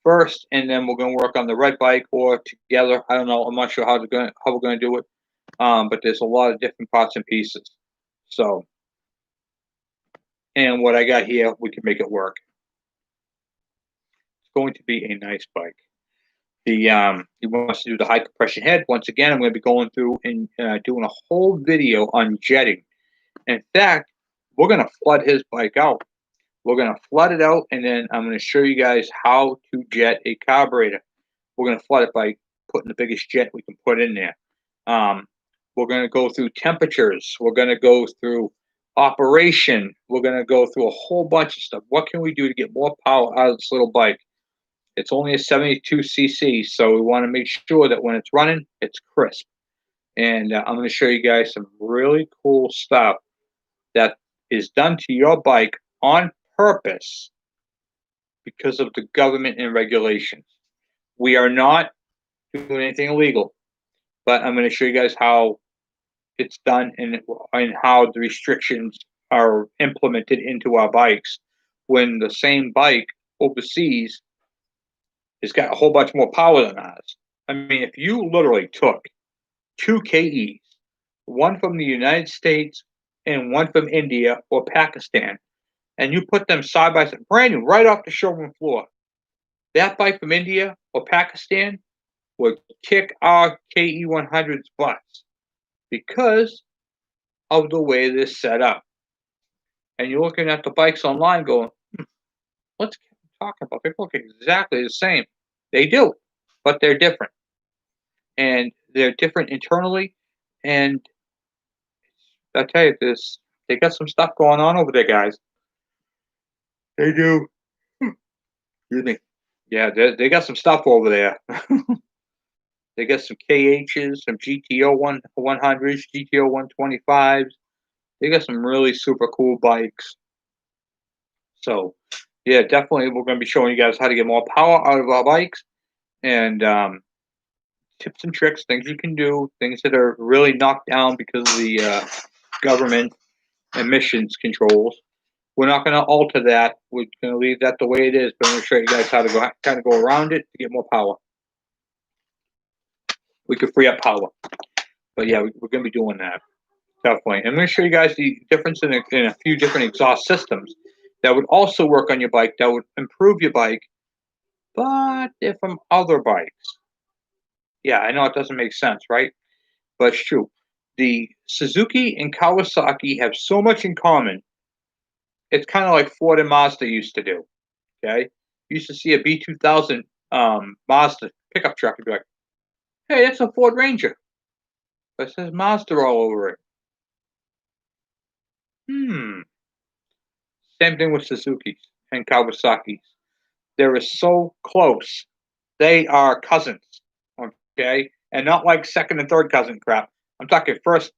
first, and then we're going to work on the red bike or together. I don't know. I'm not sure how we're going to do it. But there's a lot of different parts and pieces. So, and what I got here, we can make it work. It's going to be a nice bike. He wants to do the high compression head. Once again, I'm going to be going through and doing a whole video on jetting. In fact, we're going to flood his bike out. We're going to flood it out, and then I'm going to show you guys how to jet a carburetor. We're going to flood it by putting the biggest jet we can put in there. We're going to go through temperatures. We're going to go through operation. We're going to go through a whole bunch of stuff. What can we do to get more power out of this little bike? It's only a 72 cc, so we want to make sure that when it's running, it's crisp. And I'm going to show you guys some really cool stuff that is done to your bike on purpose because of the government and regulations. We are not doing anything illegal, but I'm going to show you guys how it's done and how the restrictions are implemented into our bikes when the same bike overseas has got a whole bunch more power than ours. I mean, if you literally took two KEs, one from the United States and one from India or Pakistan, and you put them side by side, brand new, right off the showroom floor, that bike from India or Pakistan would kick our KE100's butts because of the way they're set up. And you're looking at the bikes online going, what's Kevin talking about? They look exactly the same. They do, but they're different. And they're different internally. And I tell you this, they got some stuff going on over there, guys. They do. Excuse me. Yeah, they got some stuff over there. They got some KHs, some GTO 100s, GTO 125s. They got some really super cool bikes. So, yeah, definitely we're going to be showing you guys how to get more power out of our bikes and tips and tricks, things you can do, things that are really knocked down because of the government emissions controls. We're not going to alter that. We're going to leave that the way it is, but I'm going to show you guys how to kind of go around it to get more power. We could free up power. But yeah, we're going to be doing that. Definitely. I'm going to show you guys the difference in a few different exhaust systems that would also work on your bike, that would improve your bike, but they're from other bikes. Yeah, I know it doesn't make sense, right? But it's true. The Suzuki and Kawasaki have so much in common. It's kind of like Ford and Mazda used to do. Okay? You used to see a B2000 Mazda pickup truck and be like, hey, that's a Ford Ranger. But it says Mazda all over it. Same thing with Suzuki's and Kawasaki's. They're so close. They are cousins, okay? And not like second and third cousin crap. I'm talking first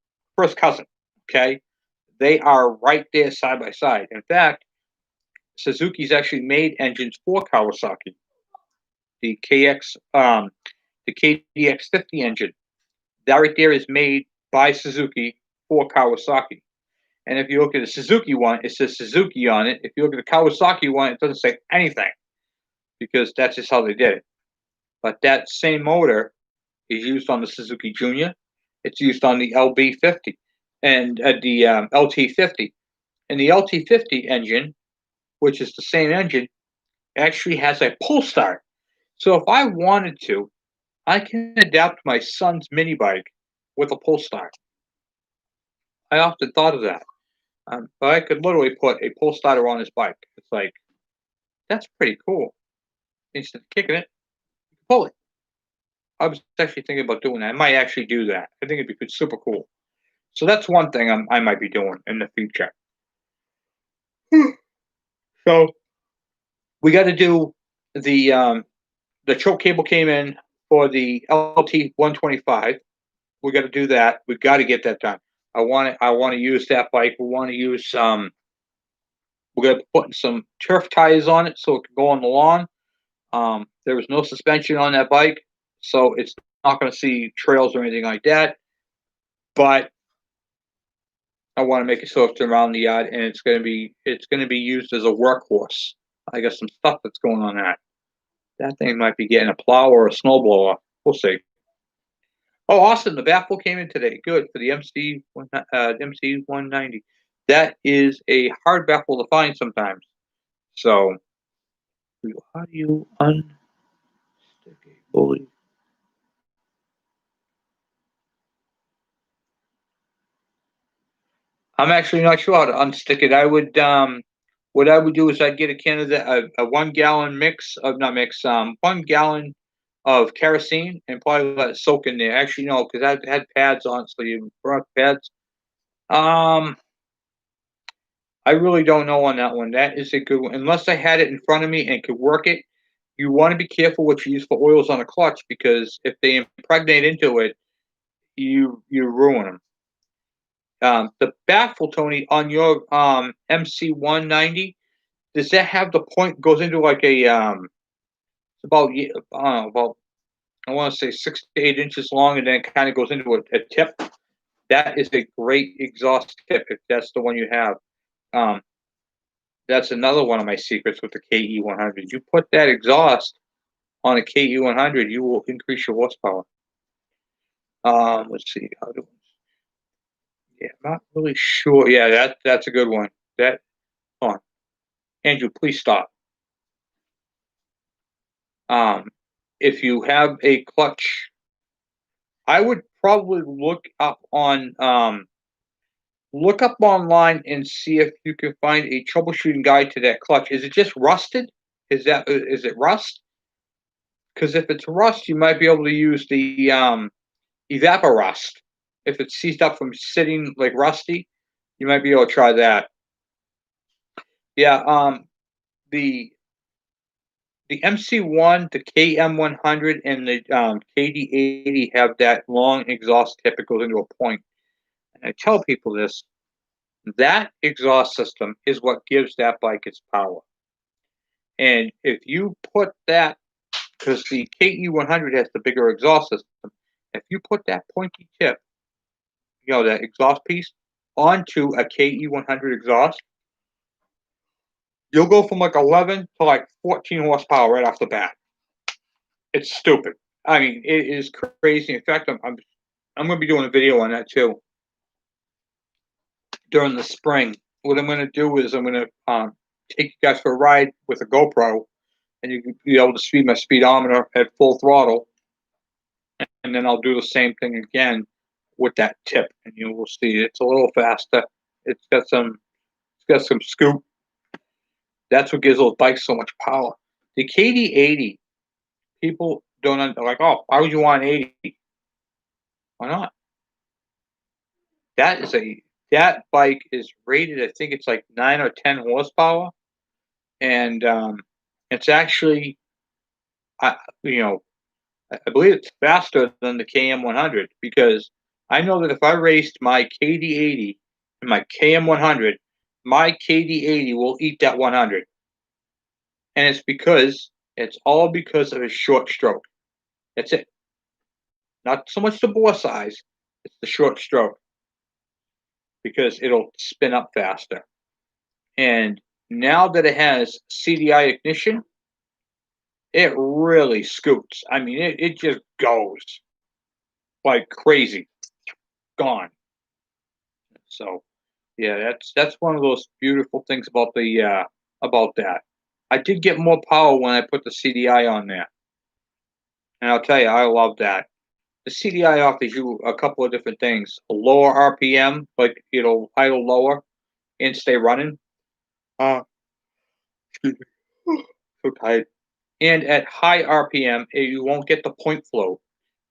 cousin, okay? They are right there side by side. In fact, Suzuki's actually made engines for Kawasaki. The KDX50 engine, that right there is made by Suzuki for Kawasaki. And if you look at the Suzuki one, it says Suzuki on it. If you look at the Kawasaki one, it doesn't say anything because that's just how they did it. But that same motor is used on the Suzuki Junior. It's used on the LB50 and the LT50. And the LT50 engine, which is the same engine, actually has a pull start. So if I wanted to, I can adapt my son's mini bike with a pull start. I often thought of that. But I could literally put a pull starter on this bike. It's like, that's pretty cool. Instead of kicking it, you can pull it. I was actually thinking about doing that. I might actually do that. I think it'd be super cool. So that's one thing I might be doing in the future. So we got to do the choke cable came in for the LT 125. We got to do that. We got to get that done. I want to use that bike. We want to use we're going to put some turf tires on it so it can go on the lawn. There was no suspension on that bike, so it's not going to see trails or anything like that. But I want to make it so it's around the yard, and it's going to be used as a workhorse. I got some stuff that's going on that. That thing might be getting a plow or a snowblower. We'll see. Oh, awesome! The baffle came in today. Good for the MC 190. That is a hard baffle to find sometimes. So, how do you unstick a bully? I'm actually not sure how to unstick it. I would what I would do is I'd get a can of a 1 gallon mix of not mix 1 gallon of kerosene and probably let it soak in there. Actually, no, because I've had pads on, so you burn pads. I really don't know on that one. That is a good one. Unless I had it in front of me and could work it, you want to be careful what you use for oils on a clutch because if they impregnate into it, you ruin them. The baffle, Tony, on your MC 190, does that have the point goes into like a about about I want to say 6 to 8 inches long, and then it kind of goes into a tip? That is a great exhaust tip if that's the one you have. That's another one of my secrets with the KE 100. You put that exhaust on a KE 100, you will increase your horsepower. Let's see. Other ones. Yeah, I'm not really sure. Yeah, that's a good one. That hold on. Andrew, please stop. If you have a clutch, I would probably look up online and see if you can find a troubleshooting guide to that clutch. Is it just rusted? Is it rust? Because if it's rust, you might be able to use the evaporust. If it's seized up from sitting like rusty, you might be able to try that. Yeah, the MC1, the KM100, and the KD80 have that long exhaust tip that goes into a point. And I tell people this, that exhaust system is what gives that bike its power. And if you put that, because the KE100 has the bigger exhaust system, if you put that pointy tip, that exhaust piece, onto a KE100 exhaust, you'll go from like 11 to like 14 horsepower right off the bat. It's stupid. I mean, it is crazy. In fact, I'm going to be doing a video on that too during the spring. What I'm going to do is I'm going to take you guys for a ride with a GoPro, and you can be able to see my speedometer at full throttle, and then I'll do the same thing again with that tip, and you will see it's a little faster. It's got some scoop. That's what gives those bikes so much power. The KD80, people don't like. Oh, why would you want 80? Why not? That bike is rated. I think it's like 9 or 10 horsepower, and it's actually, I believe it's faster than the KM100 because I know that if I raced my KD80 and my KM100, my KD80 will eat that 100, and it's all because of a short stroke. That's it. Not so much the bore size; it's the short stroke because it'll spin up faster. And now that it has CDI ignition, it really scoots. I mean, it just goes like crazy. Gone. So, yeah, that's one of those beautiful things about that. I did get more power when I put the CDI on there, and I'll tell you, I love that. the CDI offers you a couple of different things: a lower RPM, like it'll idle lower and stay running. Uh, excuse me, so tired. And at high RPM, you won't get the point flow.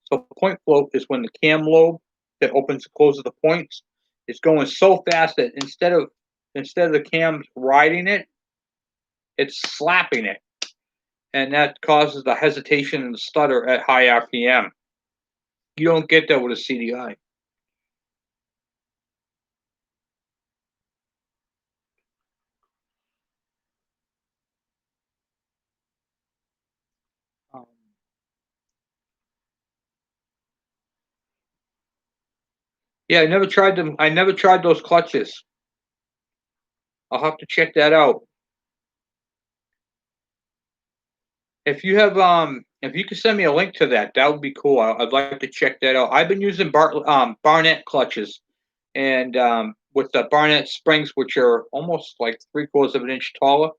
So point flow is when the cam lobe that opens and closes the points is going so fast that instead of the cam riding it, it's slapping it, and that causes the hesitation and the stutter at high RPM. You don't get that with a CDI. Um, yeah, I never tried them. I never tried those clutches. I'll have to check that out. If you could send me a link to that, that would be cool. I'd like to check that out. I've been using Barnett clutches, and with the Barnett springs, which are almost like 3/4 of an inch taller,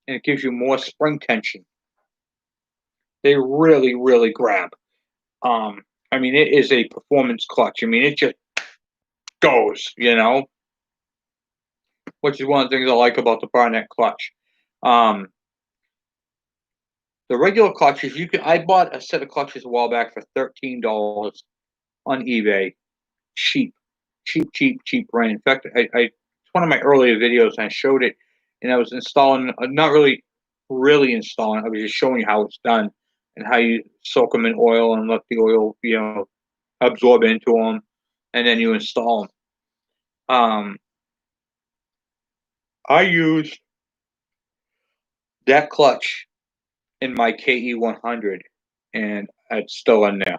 and it gives you more spring tension. They really, really grab. I mean, it is a performance clutch. I mean, it just goes, which is one of the things I like about the Barnett clutch. Um, the regular clutches, I bought a set of clutches a while back for $13 on eBay. Cheap, cheap, cheap, cheap brand. In fact, it's one of my earlier videos. And I showed it, and I was installing, not really installing. I was just showing you how it's done and how you soak them in oil and let the oil, absorb into them, and then you install them. I used that clutch in my KE 100, and it's still in there,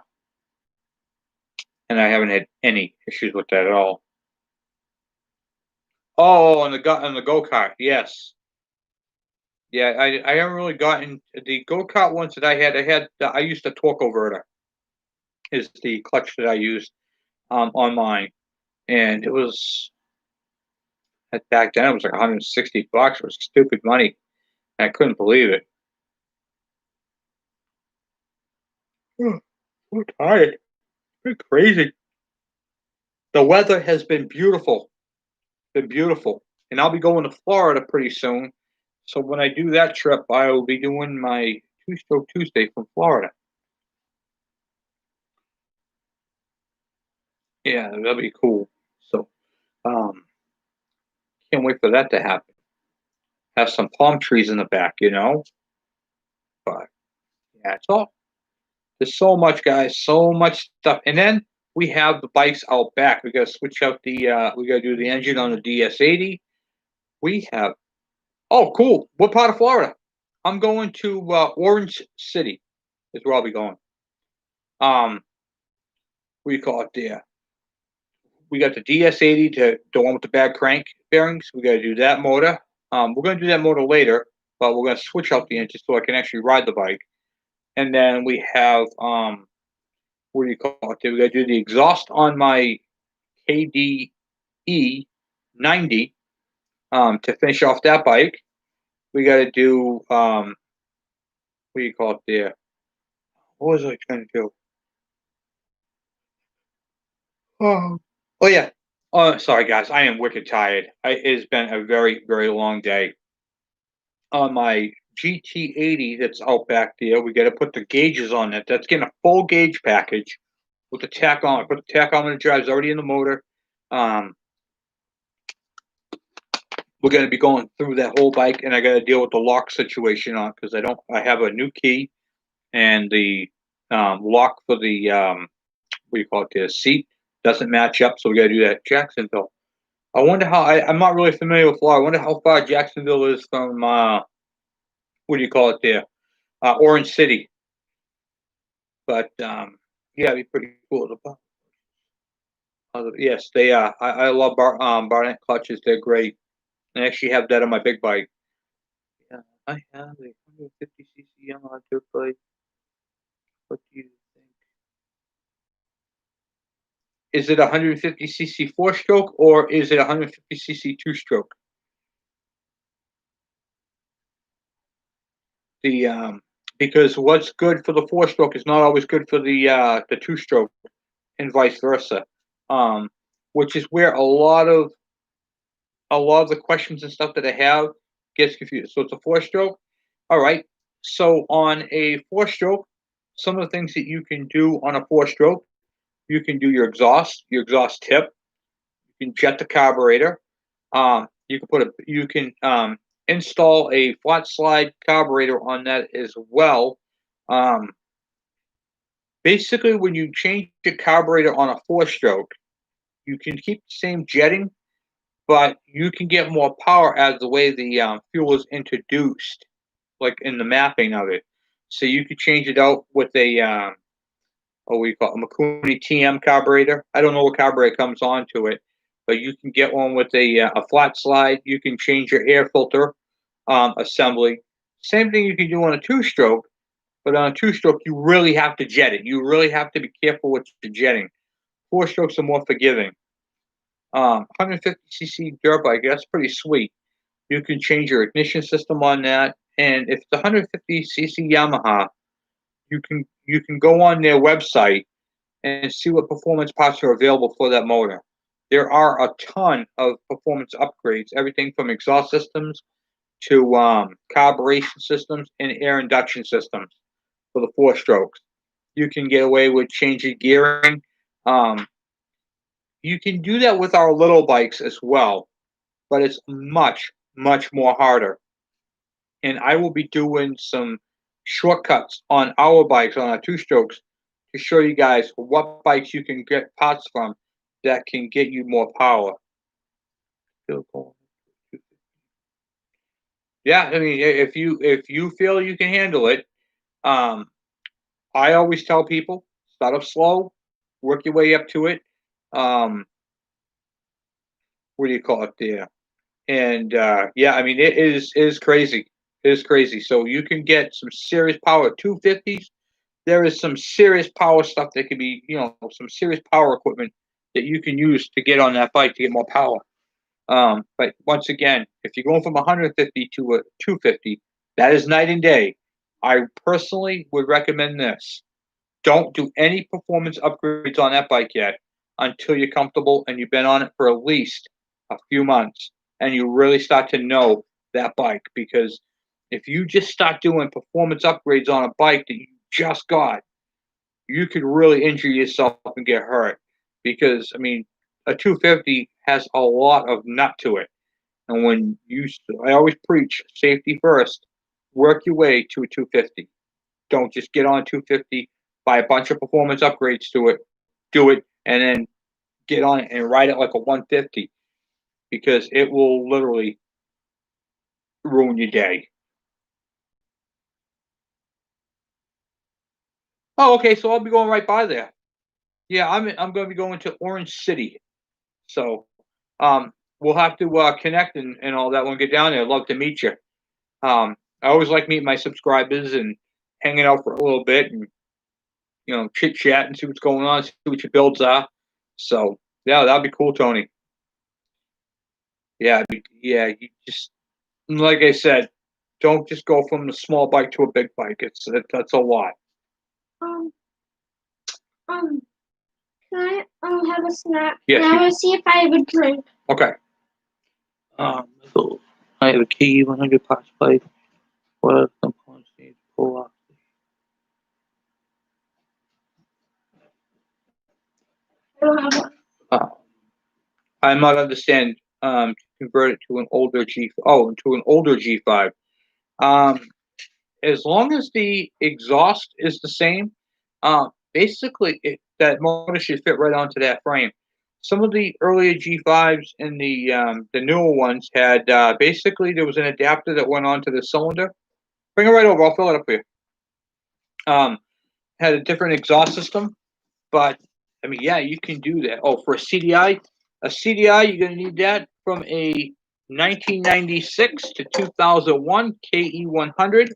and I haven't had any issues with that at all. Oh, on the go kart, yes. Yeah, I haven't really gotten the go kart ones that I had. I used a torque converter is the clutch that I used on mine, and it was back then it was like $160. It was stupid money. I couldn't believe it. So tired. Been crazy. The weather has been beautiful. Been beautiful, and I'll be going to Florida pretty soon. So when I do that trip, I will be doing my two-stroke Tuesday from Florida. Yeah, that'll be cool. So, um, can't wait for that to happen. Have some palm trees in the back. But yeah, it's all there's so much, guys, so much stuff. And then we have the bikes out back. We gotta switch out we gotta do the engine on the DS80. We have Oh, cool. What part of Florida? I'm going to Orange City is where I'll be going. What do you call it there? We got the DS80 to the one with the bad crank bearings. We got to do that motor. We're going to do that motor later, but we're going to switch out the engine so I can actually ride the bike. And then we have what do you call it? We got to do the exhaust on my KDE 90 to finish off that bike. We got to do what do you call it there? What was I trying to do? Oh yeah. Oh, sorry guys. I am wicked tired. It's been a very, very long day. On my GT80 that's out back there, we got to put the gauges on it. That's getting a full gauge package with the tachometer. Put the tachometer drive's already in the motor. Um, we're going to be going through that whole bike, and I got to deal with the lock situation on because I have a new key, and the lock for the what do you call it? The seat doesn't match up, so we got to do that. Jacksonville. I wonder how. I'm not really familiar with Florida. I wonder how far Jacksonville is from what do you call it there? Orange City. But yeah, it'd be pretty cool. Yes, they are. I love Barnett clutches. They're great. I actually have that on my big bike. Yeah, I have a 150cc Yamaha dirt bike. What do you think? Is it 150cc four-stroke or is it 150cc two-stroke? The because what's good for the four-stroke is not always good for the two-stroke. and vice versa. Which is where a lot of the questions and stuff that I have gets confused. So it's a 4-stroke. All right. So on a 4-stroke, some of the things that you can do on a 4-stroke, you can do your exhaust tip. You can jet the carburetor. You can install a flat slide carburetor on that as well. Basically, when you change the carburetor on a 4-stroke, you can keep the same jetting, but you can get more power as the way the fuel is introduced, like in the mapping of it. So you could change it out with a what we call a Makuni TM carburetor. I don't know what carburetor comes onto it, but you can get one with a flat slide. You can change your air filter assembly. Same thing you can do on a 2-stroke, but on a 2-stroke you really have to jet it. You really have to be careful with the jetting. 4-strokes are more forgiving. 150cc dirt bike, that's pretty sweet. You can change your ignition system on that, and if it's 150cc Yamaha, you can go on their website and see what performance parts are available for that motor. There are a ton of performance upgrades, everything from exhaust systems to carburation systems and air induction systems for the 4-strokes. You can get away with changing gearing. You can do that with our little bikes as well, but it's much, much more harder. And I will be doing some shortcuts on our bikes, on our 2-strokes, to show you guys what bikes you can get parts from that can get you more power. Yeah, I mean, if you feel you can handle it, I always tell people start off slow, work your way up to it. What do you call it there? And yeah, I mean, it is crazy. It is crazy. So you can get some serious power at 250s. There is some serious power stuff that can be, some serious power equipment that you can use to get on that bike to get more power. But once again, if you're going from 150 to a 250, that is night and day. I personally would recommend this. Don't do any performance upgrades on that bike yet until you're comfortable and you've been on it for at least a few months and you really start to know that bike. Because if you just start doing performance upgrades on a bike that you just got, you could really injure yourself and get hurt. Because, I mean, a 250 has a lot of nut to it. And I always preach safety first, work your way to a 250. Don't just get on 250, buy a bunch of performance upgrades to it, do it, and then get on it and ride it like a 150, because it will literally ruin your day. Oh, okay, so I'll be going right by there. Yeah, I'm going to be going to Orange City, so we'll have to connect and all that when we get down there. I'd love to meet you. I always like meeting my subscribers and hanging out for a little bit and chit chat and see what's going on, see what your builds are. So yeah, that'd be cool, Tony. Yeah, you just like I said, don't just go from a small bike to a big bike. That's a lot. Um, um, can I have a snack? Yes. And I want to see if I have a drink. Okay. So I have a key 100 parts bike. What other components need to pull off? I don't have one. I might understand. Convert it to an older into an older G5. As long as the exhaust is the same, basically that motor should fit right onto that frame. Some of the earlier G5s and the newer ones had basically there was an adapter that went onto the cylinder. Bring it right over. I'll fill it up for you. Had a different exhaust system, but I mean, yeah, you can do that. Oh, for a CDI, you're going to need that from a 1996 to 2001 KE100.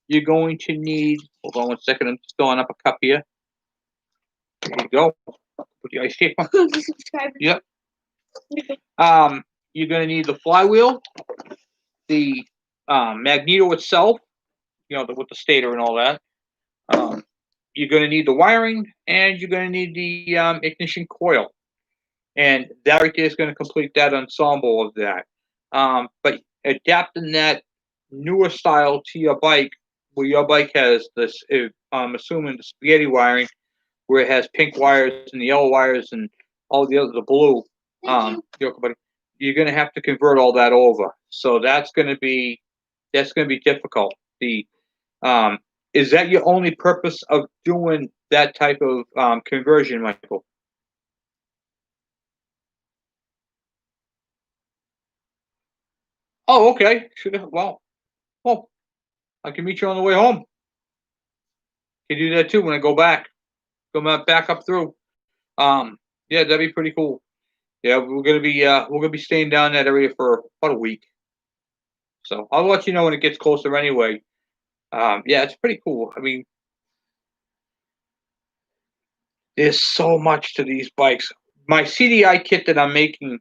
You're going to need, hold on 1 second, I'm just filling up a cup here. There you go. Put the ice here. Yep. You're going to need the flywheel, the magneto itself, with the stator and all that. you're going to need the wiring, and you're going to need the ignition coil, and that right there is going to complete that ensemble of that. But adapting that newer style to your bike, where your bike has this, I'm assuming the spaghetti wiring, where it has pink wires and the yellow wires and all the other the blue. You're going to have to convert all that over. So that's going to be difficult. The Is that your only purpose of doing that type of conversion, Michael? Oh, okay. Should have. Well, I can meet you on the way home. Can do that too when I go back. Back up through. Yeah, that'd be pretty cool. Yeah, we're gonna be staying down that area for about a week. So I'll let you know when it gets closer anyway. Yeah, it's pretty cool. I mean, there's so much to these bikes. My CDI kit that I'm making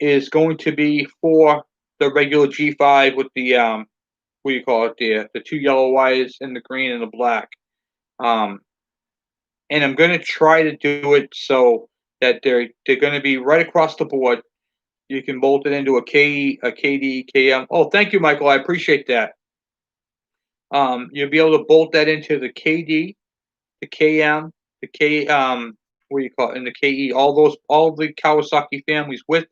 is going to be for the regular G5 with the what do you call it, the two yellow wires and the green and the black. Um, and I'm going to try to do it so that they're going to be right across the board. You can bolt it into a KE, a KD, KM. Oh, thank you, Michael. I appreciate that. You'll be able to bolt that into the KD, the KM, the K what do you call it, and the KE. All the Kawasaki families with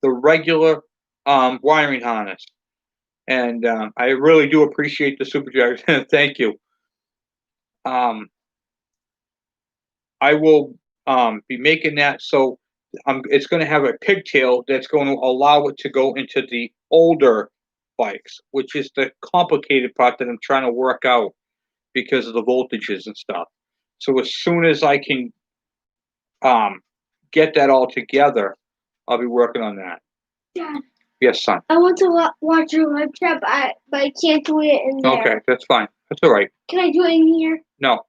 the regular wiring harness. And I really do appreciate the super chat. Thank you. I will be making that so it's going to have a pigtail that's going to allow it to go into the older bikes, which is the complicated part that I'm trying to work out because of the voltages and stuff. So as soon as I can get that all together, I'll be working on that. Dad, Yes, son. I want to watch your live chat, but I can't do it in there. Okay, that's fine. That's all right. Can I do it in here? No.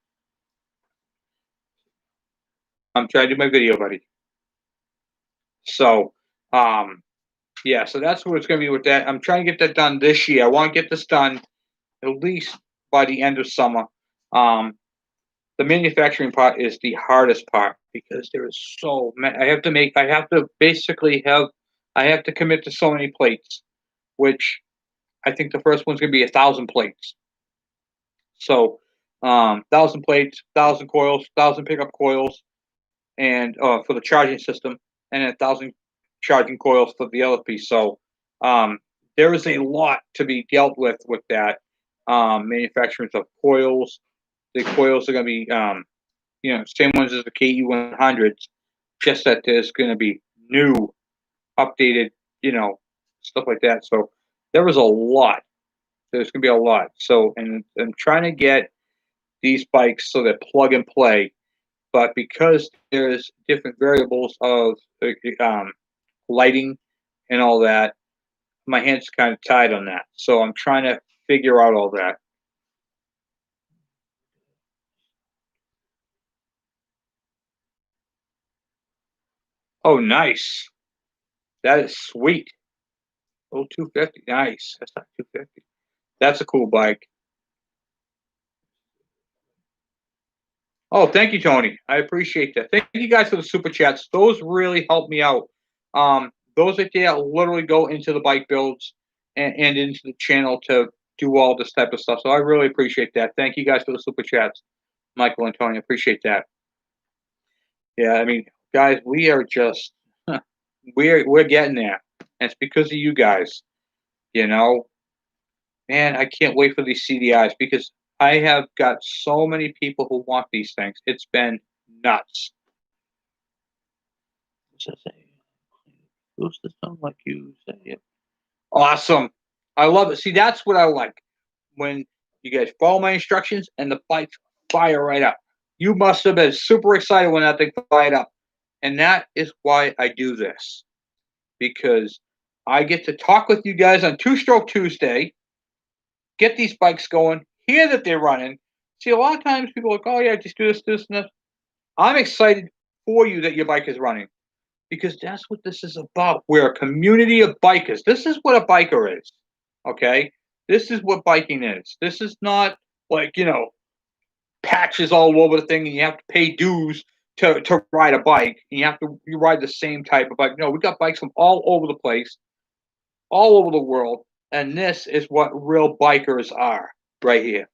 I'm trying to do my video, buddy. So, yeah, so that's what it's going to be with that. I'm trying to get that done this year. I want to get this done at least by the end of summer. The manufacturing part is the hardest part because there is so many. I have to commit to so many plates, which I think the first one's going to be 1,000 plates. So, 1,000 plates, 1,000 coils, 1,000 pickup coils, and for the charging system, and 1,000 charging coils for the other piece. So there is a lot to be dealt with that manufacturing of coils. The coils are going to be, same ones as the KE100s, just that there's going to be new, updated, stuff like that. So there was a lot. There's going to be a lot. So, and I'm trying to get these bikes so they're plug and play. But because there's different variables of lighting and all that, my hands are kind of tied on that. So I'm trying to figure out all that. Oh, nice. That is sweet. Oh, 250. Nice. That's not 250. That's a cool bike. Oh, thank you, Tony. I appreciate that. Thank you guys for the super chats. Those really help me out. Those right there literally go into the bike builds and into the channel to do all this type of stuff. So I really appreciate that. Thank you guys for the super chats, Michael and Tony. I appreciate that. Yeah, I mean, guys, we are just we're getting there. And it's because of you guys. Man, I can't wait for these CDIs because I have got so many people who want these things. It's been nuts. What's the sound like you say it? Awesome. I love it. See, that's what I like. When you guys follow my instructions and the bikes fire right up. You must have been super excited when that thing fired up. And that is why I do this. Because I get to talk with you guys on Two Stroke Tuesday, get these bikes going, hear that they're running. See, a lot of times people are like, oh, yeah, just do this, this, and this. I'm excited for you that your bike is running because that's what this is about. We're a community of bikers. This is what a biker is, okay? This is what biking is. This is not like, patches all over the thing, and you have to pay dues to ride a bike. And you ride the same type of bike. No, we got bikes from all over the place, all over the world, and this is what real bikers are right here.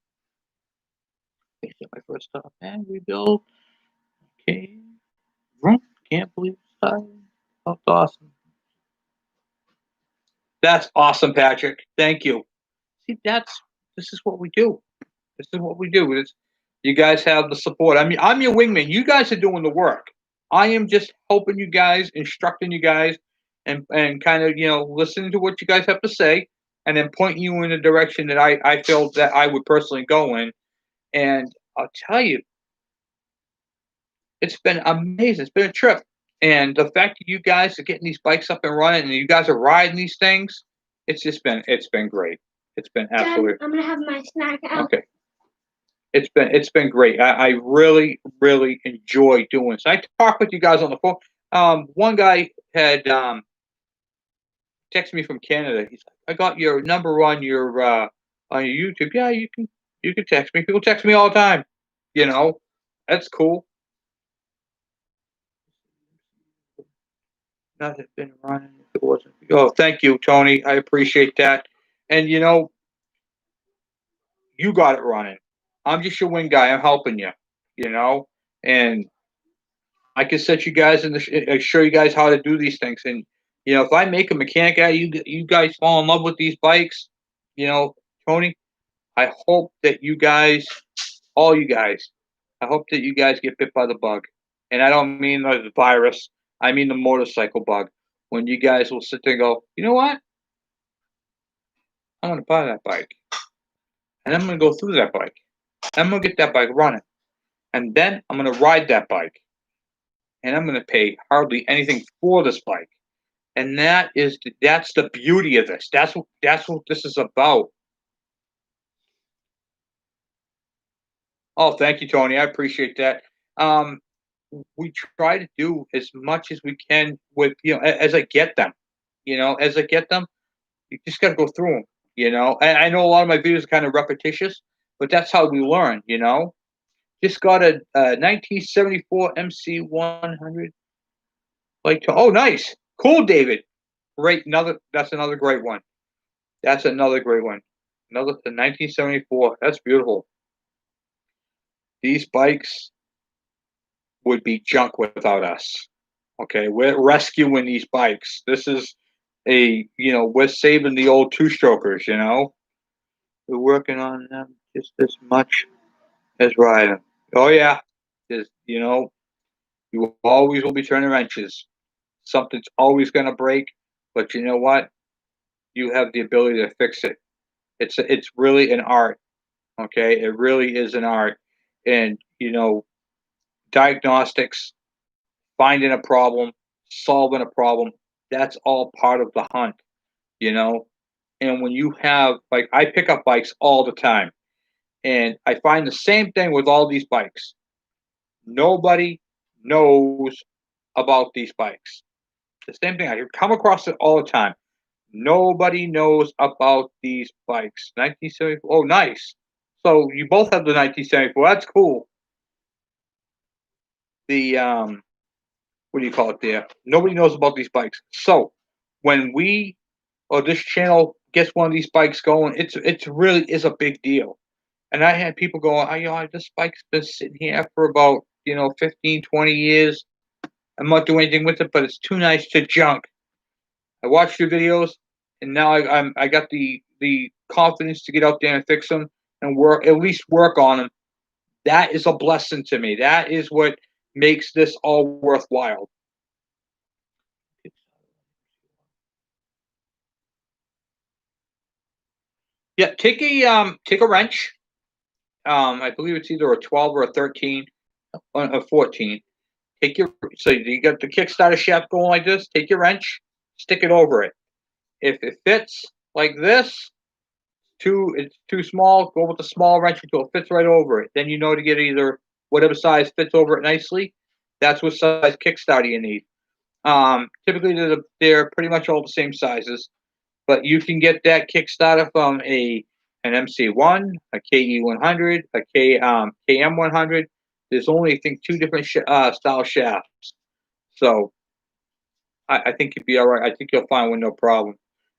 My first stop and rebuild. Okay, can't believe it's that's awesome. That's awesome, Patrick. Thank you. See, this is what we do. This is what we do. You guys have the support. I mean, I'm your wingman. You guys are doing the work. I am just helping you guys, instructing you guys, and kind of listening to what you guys have to say, and then pointing you in the direction that I feel that I would personally go in. And I'll tell you, it's been amazing. It's been a trip. And the fact that you guys are getting these bikes up and running, and you guys are riding these things, it's been great. It's been absolutely. Dad, I'm gonna have my snack out. Okay. It's been great. I really really enjoy doing this. I talk with you guys on the phone. One guy had texted me from Canada. He's like, "I got your number on your YouTube." Yeah, you can text me. People text me all the time. You know, that's cool. Not have been running if it wasn't. Oh, thank you, Tony. I appreciate that. And you got it running. I'm just your wing guy. I'm helping you. And I can set you guys show you guys how to do these things. And if I make a mechanic out of you guys fall in love with these bikes. Tony, I hope that you guys, all you guys, I hope that you guys get bit by the bug. And I don't mean the virus. I mean the motorcycle bug. When you guys will sit there and go, you know what? I'm going to buy that bike. And I'm going to go through that bike. I'm going to get that bike running. And then I'm going to ride that bike. And I'm going to pay hardly anything for this bike. And that's the beauty of this. That's what this is about. Oh, thank you, Tony. I appreciate that. We try to do as much as we can with as I get them. As I get them, you just got to go through them. And I know a lot of my videos are kind of repetitious, but that's how we learn. Just got a 1974 MC 100. Oh, nice, cool, David. Great, that's another great one. That's another great one. Another the 1974. That's beautiful. These bikes would be junk without us. Okay, we're rescuing these bikes. This is we're saving the old two-strokers. We're working on them just as much as riding. Oh yeah, just you always will be turning wrenches. Something's always going to break, but you know what? You have the ability to fix it. It's really an art. Okay, it really is an art. And diagnostics, finding a problem, solving a problem, that's all part of the hunt. And when you have I pick up bikes all the time, and I find the same thing with all these bikes. Nobody knows about these bikes. The same thing. I come across it all the time. Nobody knows about these bikes. 1974. Oh, nice. So you both have the 1974. That's cool. The what do you call it there? Nobody knows about these bikes. So when we or this channel gets one of these bikes going, it's really is a big deal. And I had people going, this bike's been sitting here for about 15, 20 years. I'm not doing anything with it, but it's too nice to junk. I watched your videos, and now I got the confidence to get out there and fix them and at least work on them. That is a blessing to me. That is what makes this all worthwhile. Yeah, take a wrench. I believe it's either a 12 or a 13, a 14. So you got the Kickstarter shaft going like this. Take your wrench, stick it over it. If it fits like this, it's too small. Go with the small wrench until it fits right over it. Then to get either whatever size fits over it nicely. That's what size Kickstarter you need. Typically they're pretty much all the same sizes, but you can get that Kickstarter from a an MC1, a KE100, a KM100. There's only, I think, two different style shafts. So I think you'd be all right. I think you'll find one no problem.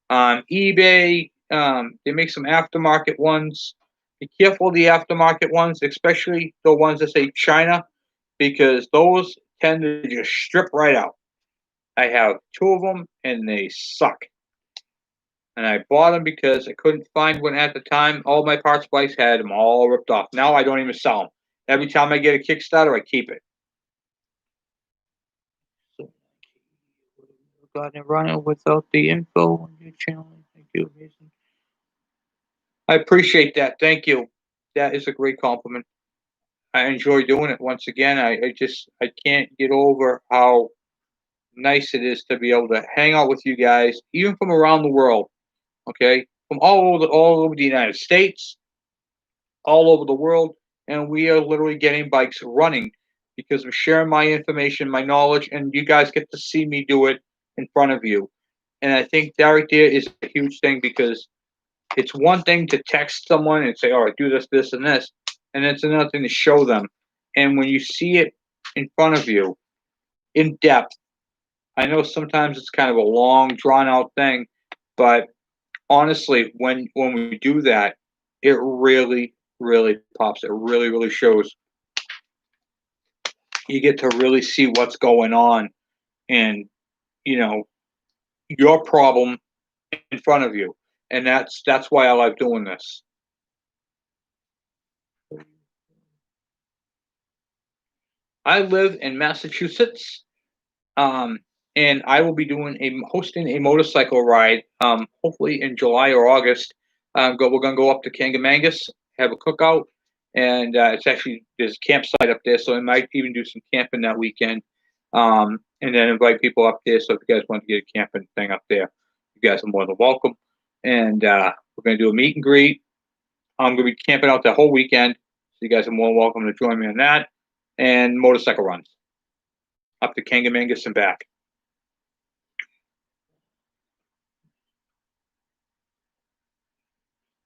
On eBay, they make some aftermarket ones. Be careful of the aftermarket ones, especially the ones that say China, because those tend to just strip right out. I have two of them, and they suck. And I bought them because I couldn't find one at the time. All my parts bikes had them all ripped off. Now I don't even sell them. Every time I get a Kickstarter, I keep it. So, got it running without the info on your channel. Thank you, amazing. I appreciate that. Thank you. That is a great compliment. I enjoy doing it once again. I can't get over how nice it is to be able to hang out with you guys, even from around the world. Okay, from all over the United States, all over the world, and we are literally getting bikes running because I'm sharing my information, my knowledge, and you guys get to see me do it in front of you. And I think that right there is a huge thing because it's one thing to text someone and say, "All right, do this, this, and this," and it's another thing to show them. And when you see it in front of you, in depth, I know sometimes it's kind of a long, drawn out thing, but honestly, when we do that, it really, really pops. It really, really shows. You get to really see what's going on, and you know your problem in front of you, and that's why I like doing this. I live in Massachusetts, um, and I will be hosting a motorcycle ride, hopefully in July or August. We're gonna go up to Kangamangas, have a cookout, and it's actually there's a campsite up there, so I might even do some camping that weekend, and then invite people up there. So if you guys want to get a camping thing up there, you guys are more than welcome. And we're gonna do a meet and greet. I'm gonna be camping out the whole weekend, so you guys are more than welcome to join me on that, and motorcycle runs up to Kangamangas and back.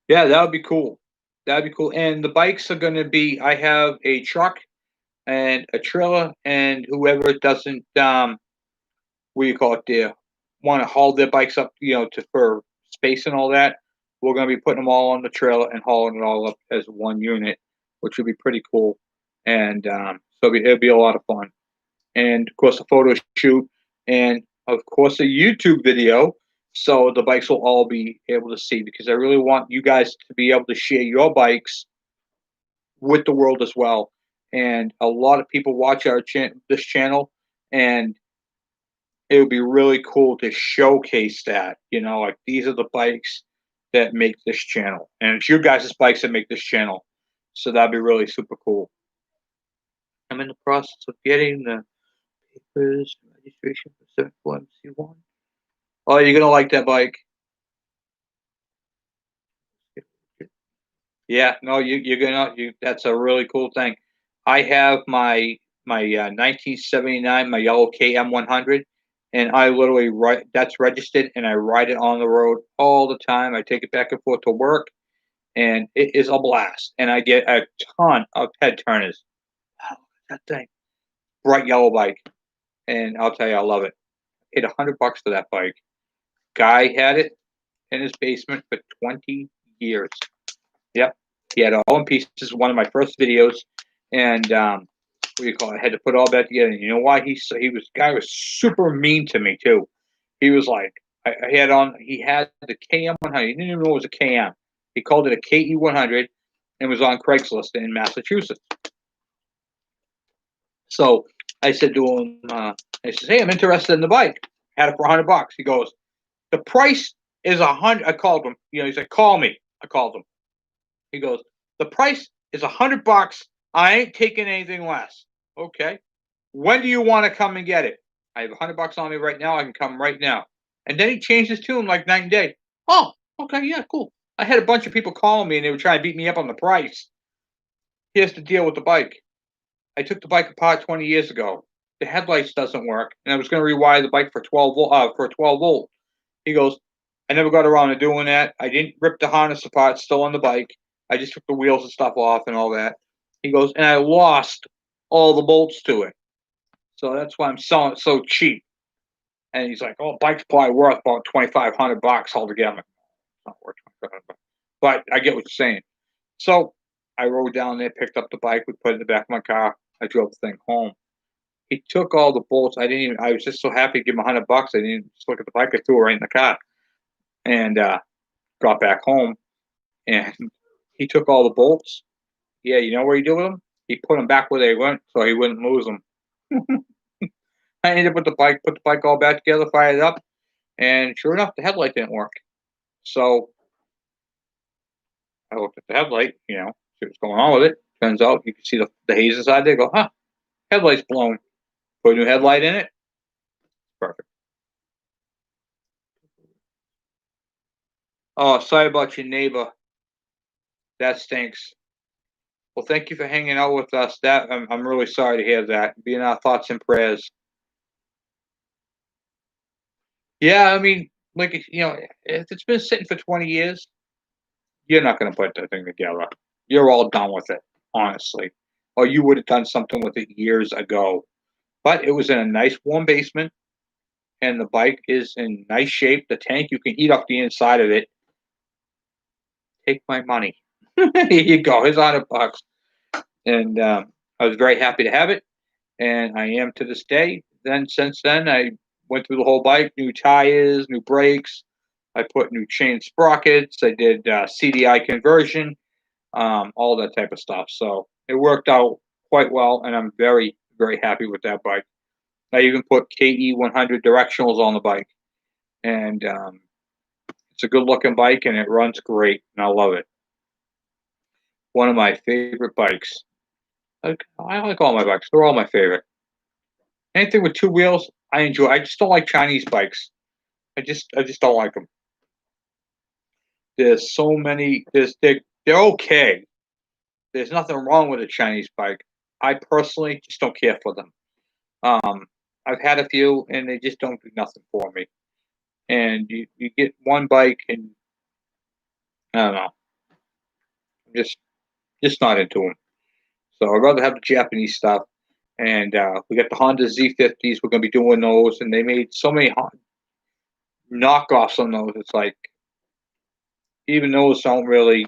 Yeah, that would be cool. That'd be cool. And the bikes are going to be I have a truck and a trailer, and whoever doesn't, what do you call it there, want to haul their bikes up, for space and all that, we're going to be putting them all on the trailer and hauling it all up as one unit, which would be pretty cool. And so it'll be a lot of fun. And of course, a photo shoot, and of course, a YouTube video. So the bikes will all be able to see because I really want you guys to be able to share your bikes with the world as well. And a lot of people watch this channel, and it would be really cool to showcase that. Like these are the bikes that make this channel, and it's your guys' bikes that make this channel. So that'd be really super cool. I'm in the process of getting the papers registration for 74MC1. Oh, you're gonna like that bike. Yeah, no, you're gonna. That's a really cool thing. I have my 1979, my yellow KM100, and I literally ride. That's registered, and I ride it on the road all the time. I take it back and forth to work, and it is a blast. And I get a ton of head turners. Wow, that thing, bright yellow bike, and I'll tell you, I love it. Paid $100 for that bike. Guy had it in his basement for 20 years. Yep. He had it all in pieces. One of my first videos, and what do you call it? I had to put all that together. And you know why? Guy was super mean to me too. He was like, he had the KM100. He didn't even know it was a KM. He called it a KE100, and was on Craigslist in Massachusetts. So I said to him, I said, "Hey, I'm interested in the bike. Had it for $100." He goes, "The price is 100." I called him. He said, "Call me." I called him. He goes, "The price is $100. I ain't taking anything less." Okay. When do you want to come and get it? I have $100 on me right now. I can come right now. And then he changed his tune like night and day. Oh, okay, yeah, cool. I had a bunch of people calling me and they were trying to beat me up on the price. Here's the deal with the bike. I took the bike apart 20 years ago. The headlights doesn't work, and I was going to rewire the bike for 12 volt. He goes, I never got around to doing that. I didn't rip the harness apart, still on the bike. I just took the wheels and stuff off and all that. He goes, and I lost all the bolts to it. So that's why I'm selling it so cheap. And he's like, "Oh, bike's probably worth about $2,500 altogether." It's not worth $2,500, but I get what you're saying. So I rode down there, picked up the bike, we put it in the back of my car. I drove the thing home. He took all the bolts. I didn't even. I was just so happy to give him $100. I didn't even just look at the bike. I threw it right in the car and got back home. And he took all the bolts. Yeah, you know what he did with them? He put them back where they went, so he wouldn't lose them. I ended up with the bike, put the bike all back together, fired it up, and sure enough, the headlight didn't work. So I looked at the headlight, see what's going on with it. Turns out you can see the haze inside there. Go, huh? Headlight's blown. Put a new headlight in it. Perfect. Oh, sorry about your neighbor. That stinks. Well, thank you for hanging out with us. That I'm really sorry to hear that. Be in our thoughts and prayers. Yeah, I mean, like if it's been sitting for 20 years, you're not going to put that thing together. You're all done with it, honestly. Or you would have done something with it years ago. But it was in a nice warm basement, and the bike is in nice shape. The tank, you can eat off the inside of it. Take my money. Here you go. Here's $100. And I was very happy to have it, and I am to this day. Then since then, I went through the whole bike, new tires, new brakes. I put new chain sprockets. I did CDI conversion, all that type of stuff. So it worked out quite well, and I'm very, very happy with that bike. I even put KE 100 directionals on the bike, and it's a good looking bike, and it runs great, and I love it. One of my favorite bikes. I like all my bikes. They're all my favorite. Anything with two wheels, I enjoy. I just don't like Chinese bikes. I just don't like them. There's so many. They're okay. There's nothing wrong with a Chinese bike. I personally just don't care for them. I've had a few, and they just don't do nothing for me. And you get one bike, and I don't know. I'm just not into them. So I'd rather have the Japanese stuff. And we got the Honda Z50s. We're going to be doing those, and they made so many knockoffs on those. It's like even those don't really.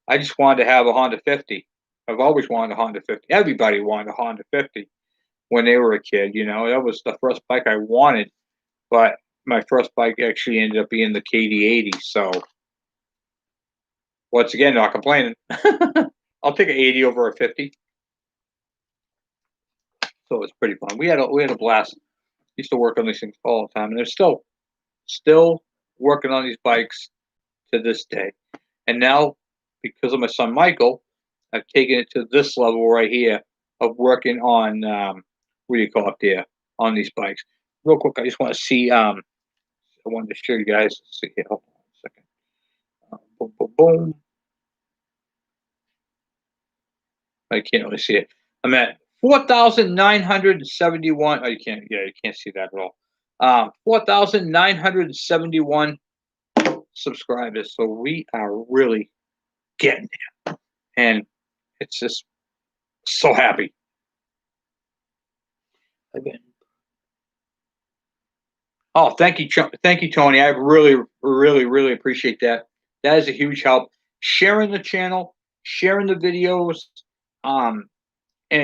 I just wanted to have a Honda 50. I've always wanted a Honda 50. Everybody wanted a Honda 50 when they were a kid. That was the first bike I wanted, but my first bike actually ended up being the KD80. So once again, not complaining. I'll take an 80 over a 50. So it's pretty fun. We had a blast. Used to work on these things all the time, and they're still working on these bikes to this day. And now, because of my son Michael, I've taken it to this level right here of working on what do you call it there on these bikes. Real quick, I just want to see. I wanted to show you guys. Let's see here. Hold on a second. Boom, boom, boom. I can't really see it. I'm at 4,971. Oh, you can't. Yeah, you can't see that at all. 4,971 subscribers. So we are really getting there, and it's just so happy. Again. Oh, thank you, Tony. I really, really, really appreciate that. That is a huge help. Sharing the channel, sharing the videos, and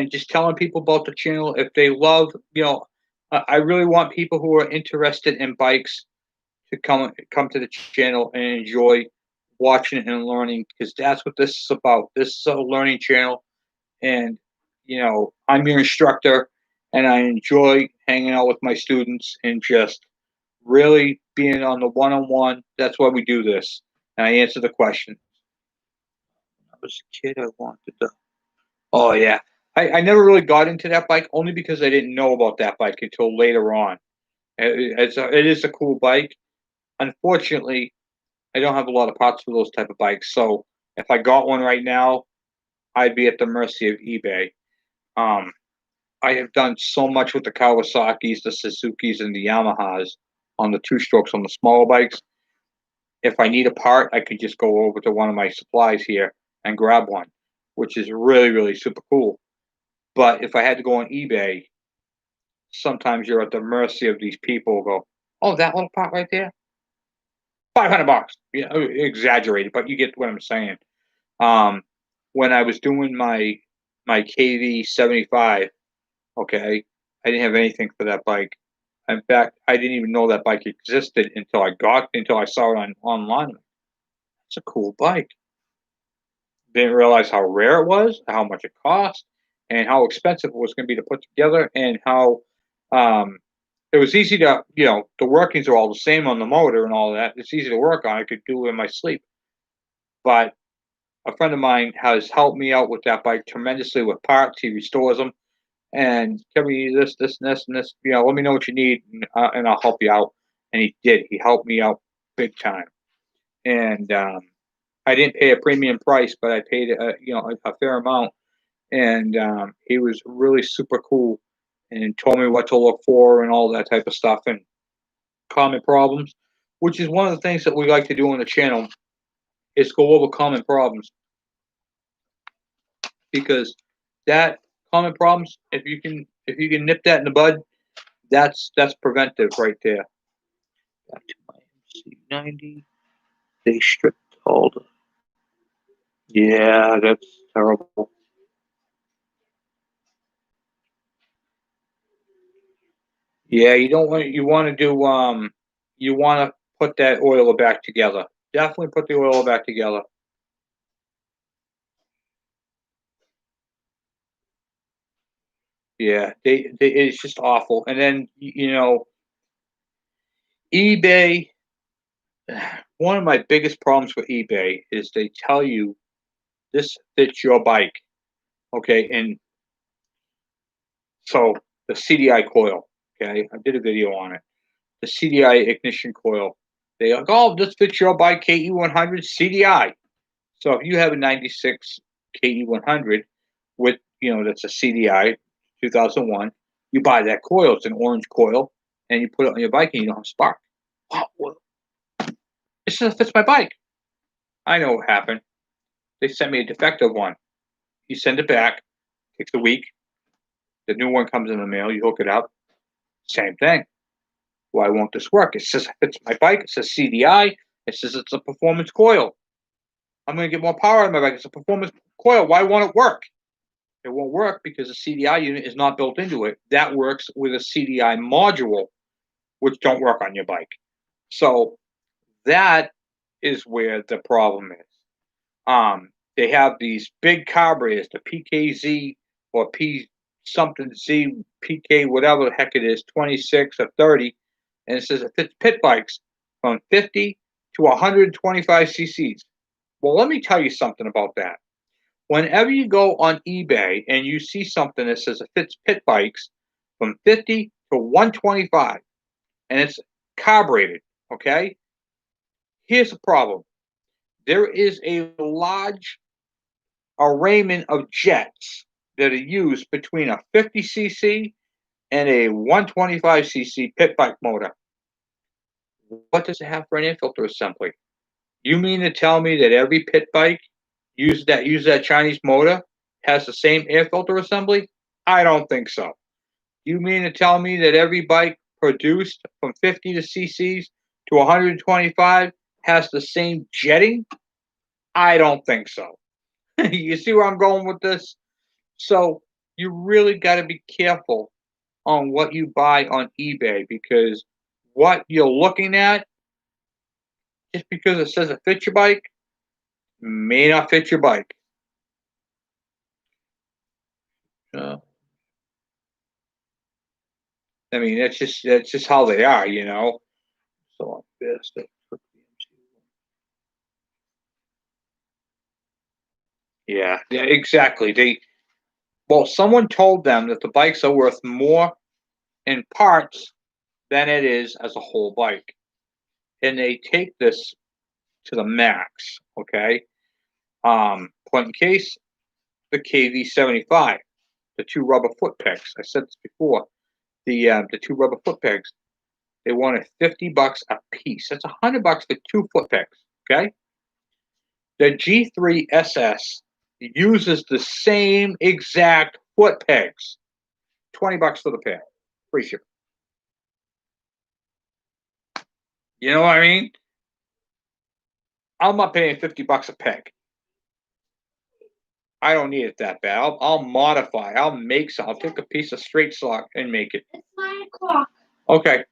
just telling people about the channel if they love. I really want people who are interested in bikes to come to the channel and enjoy watching and learning, because that's what this is about. This is a learning channel, and I'm your instructor, and I enjoy hanging out with my students and just really being on the one-on-one. That's why we do this, and I answer the questions. When I was a kid, I wanted to. Oh yeah, I never really got into that bike, only because I didn't know about that bike until later on. It is a cool bike. Unfortunately, I don't have a lot of parts for those type of bikes. So if I got one right now, I'd be at the mercy of eBay. I have done so much with the Kawasaki's, the Suzuki's, and the Yamahas on the two strokes on the smaller bikes. if I need a part, I could just go over to one of my supplies here and grab one, which is really, really super cool. But if I had to go on eBay, sometimes you're at the mercy of these people who go, "Oh, that little part right there, $500." You know, exaggerated, but you get what I'm saying. Um, when I was doing my KV 75, okay, I didn't have anything for that bike. In fact, I didn't even know that bike existed until I saw it online. It's a cool bike. Didn't realize how rare it was, how much it cost, and how expensive it was gonna be to put together, and how, um, it was easy to, the workings are all the same on the motor and all that. It's easy to work on. I could do it in my sleep. But a friend of mine has helped me out with that bike tremendously with parts. He restores them, and "Can we use this, and this, and this? Let me know what you need, and I'll help you out." And he did. He helped me out big time. And I didn't pay a premium price, but I paid a fair amount. And he was really super cool, and told me what to look for and all that type of stuff, and common problems, which is one of the things that we like to do on the channel, is go over common problems, because that common problems, if you can nip that in the bud, that's preventive right there. Back to my MC90. They stripped all the. Yeah, that's terrible. Yeah, you don't want you want to do you want to put that oiler back together. Definitely put the oiler back together. Yeah, it's just awful. And then eBay. One of my biggest problems with eBay is they tell you this fits your bike, okay? And so the CDI coil, okay? I did a video on it. The CDI ignition coil. They like, oh, this fits your bike KE100 CDI. So if you have a 96 KE100 with, that's a CDI 2001, you buy that coil. It's an orange coil, and you put it on your bike, and you don't have spark. Oh, well, it says it fits my bike. I know what happened. They sent me a defective one. You send it back, takes a week. The new one comes in the mail. You hook it up. Same thing. Why won't this work? It says it fits my bike. It says CDI. It says it's a performance coil. I'm going to get more power out of my bike. It's a performance coil. Why won't it work? It won't work because the CDI unit is not built into it. That works with a CDI module, which don't work on your bike. So that is where the problem is. They have these big carburetors, the PKZ or P something Z, PK, whatever the heck it is, 26 or 30, and it says it fits pit bikes from 50 to 125 cc's. Well, let me tell you something about that. Whenever you go on eBay and you see something that says it fits pit bikes from 50 to 125, and it's carbureted, okay? Here's the problem. There is a large arrayment of jets that are used between a 50 cc and a 125 cc pit bike motor. What does it have for an air filter assembly? You mean to tell me that every pit bike use that Chinese motor has the same air filter assembly? I don't think so. You mean to tell me that every bike produced from 50 to cc's to 125 has the same jetting? I don't think so. You see where I'm going with this? So you really got to be careful on what you buy on eBay, because what you're looking at, just because it says it fits your bike, may not fit your bike. Uh, I mean, that's just how they are. So yeah, exactly. Someone told them that the bikes are worth more in parts than it is as a whole bike, and they take this to the max. Okay. Point in case, the KV75, the two rubber foot pegs. I said this before. The two rubber foot pegs. They wanted $50 a piece. That's $100 for 2 foot pegs. Okay. The G3 SS uses the same exact foot pegs. $20 for the pair. Free shipping. You know what I mean? I'm not paying $50 a peg. I don't need it that bad. I'll modify. I'll make some. I'll take a piece of straight sock and make it. It's 9 o'clock. Okay.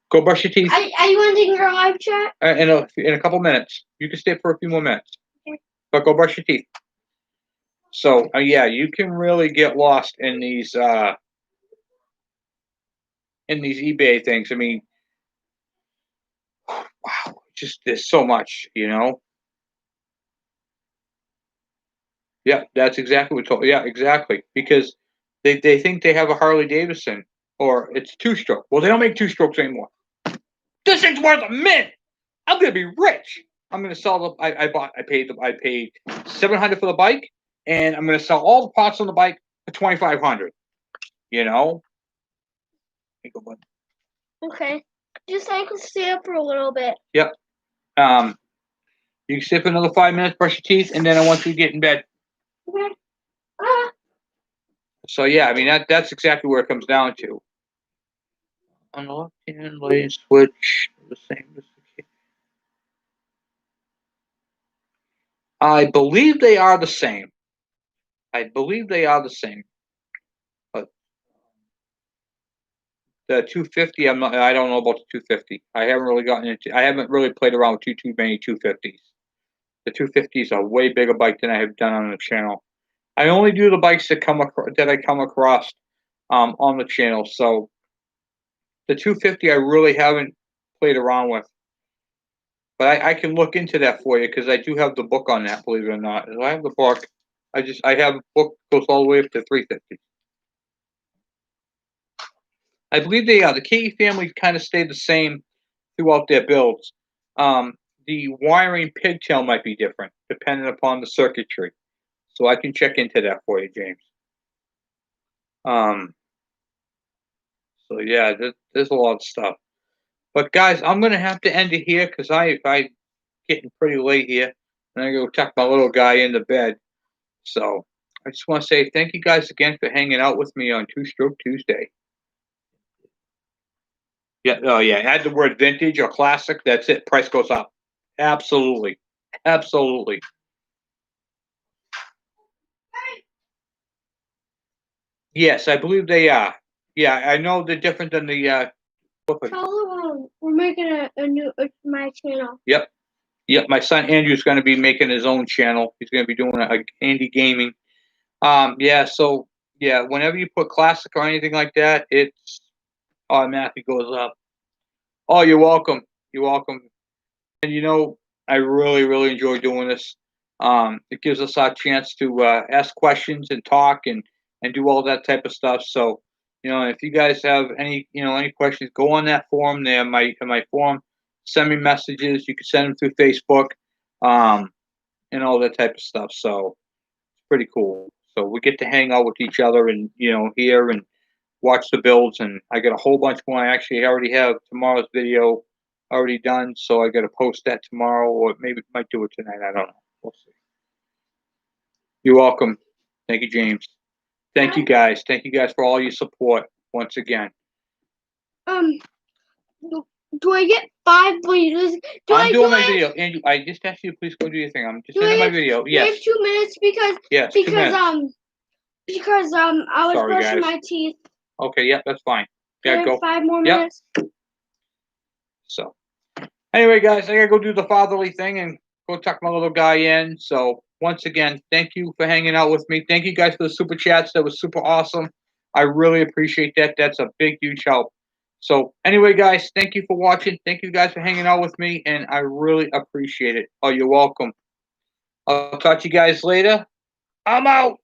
Go brush your teeth. Are you ending your live chat? In a couple minutes. You can stay for a few more minutes. Okay. But go brush your teeth. So yeah, you can really get lost in these eBay things. I mean, wow, just there's so much, you know. Yeah, that's exactly what told. Yeah, exactly. Because they think they have a Harley Davidson or it's 2-stroke. Well, they don't make 2-strokes anymore. This thing's worth a mint. I'm gonna be rich. I'm gonna sell the. I paid $700 for the bike, and I'm gonna sell all the parts on the bike for $2,500. You know. Okay. Just so I can stay up for a little bit. Yep. You can sit for another 5 minutes, brush your teeth, and then I want you to get in bed. Okay. So yeah, I mean that's exactly where it comes down to. On the left hand lane switch, the same as the key. I believe they are the same. But the 250, I don't know about the 250. I haven't really played around with too many 250s. The 250 is a way bigger bike than I have done on the channel. I only do the bikes that I come across on the channel. So the 250 I really haven't played around with. But I can look into that for you because I do have the book on that, believe it or not. I have the book. I have a book that goes all the way up to 350. I believe the KE family kind of stayed the same throughout their builds. The wiring pigtail might be different depending upon the circuitry. So I can check into that for you, James. So yeah, there's a lot of stuff. But guys, I'm gonna have to end it here because I getting pretty late here, and I go tuck my little guy into bed. So I just want to say thank you guys again for hanging out with me on 2-Stroke Tuesday. Yeah, oh yeah, add the word vintage or classic. That's it. Price goes up. Absolutely, absolutely. Yes, I believe they are. Yeah, I know they're different than the. We're making a new my channel. Yep. Yep, my son Andrew's going to be making his own channel. He's going to be doing a Andy Gaming. Yeah, so yeah, whenever you put classic or anything like that, it's automatically goes up. Oh, you're welcome. You're welcome. And you know, I really, really enjoy doing this. It gives us our chance to ask questions and talk and do all that type of stuff. So, you know, if you guys have any questions, go on that forum there. My forum, send me messages. You can send them through Facebook, and all that type of stuff. So it's pretty cool. So we get to hang out with each other and hear and watch the builds. And I got a whole bunch more. I actually already have tomorrow's video already done, so I got to post that tomorrow, or maybe might do it tonight. I don't know. We'll see. You're welcome. Thank you, James. Thank you guys. Thank you guys for all your support once again. Do I get 5 videos? I'm doing my video, and I just asked you to please go do your thing. I'm just ending my video. Yes. I have 2 minutes yes, 2 minutes. Because I was brushing my teeth. Okay, yeah, that's fine. Yeah, go. 5 more minutes. So, anyway, guys, I gotta go do the fatherly thing and go tuck my little guy in. So, once again, thank you for hanging out with me. Thank you guys for the super chats. That was super awesome. I really appreciate that. That's a big, huge help. So, anyway, guys, thank you for watching. Thank you guys for hanging out with me, and I really appreciate it. Oh, you're welcome. I'll talk to you guys later. I'm out.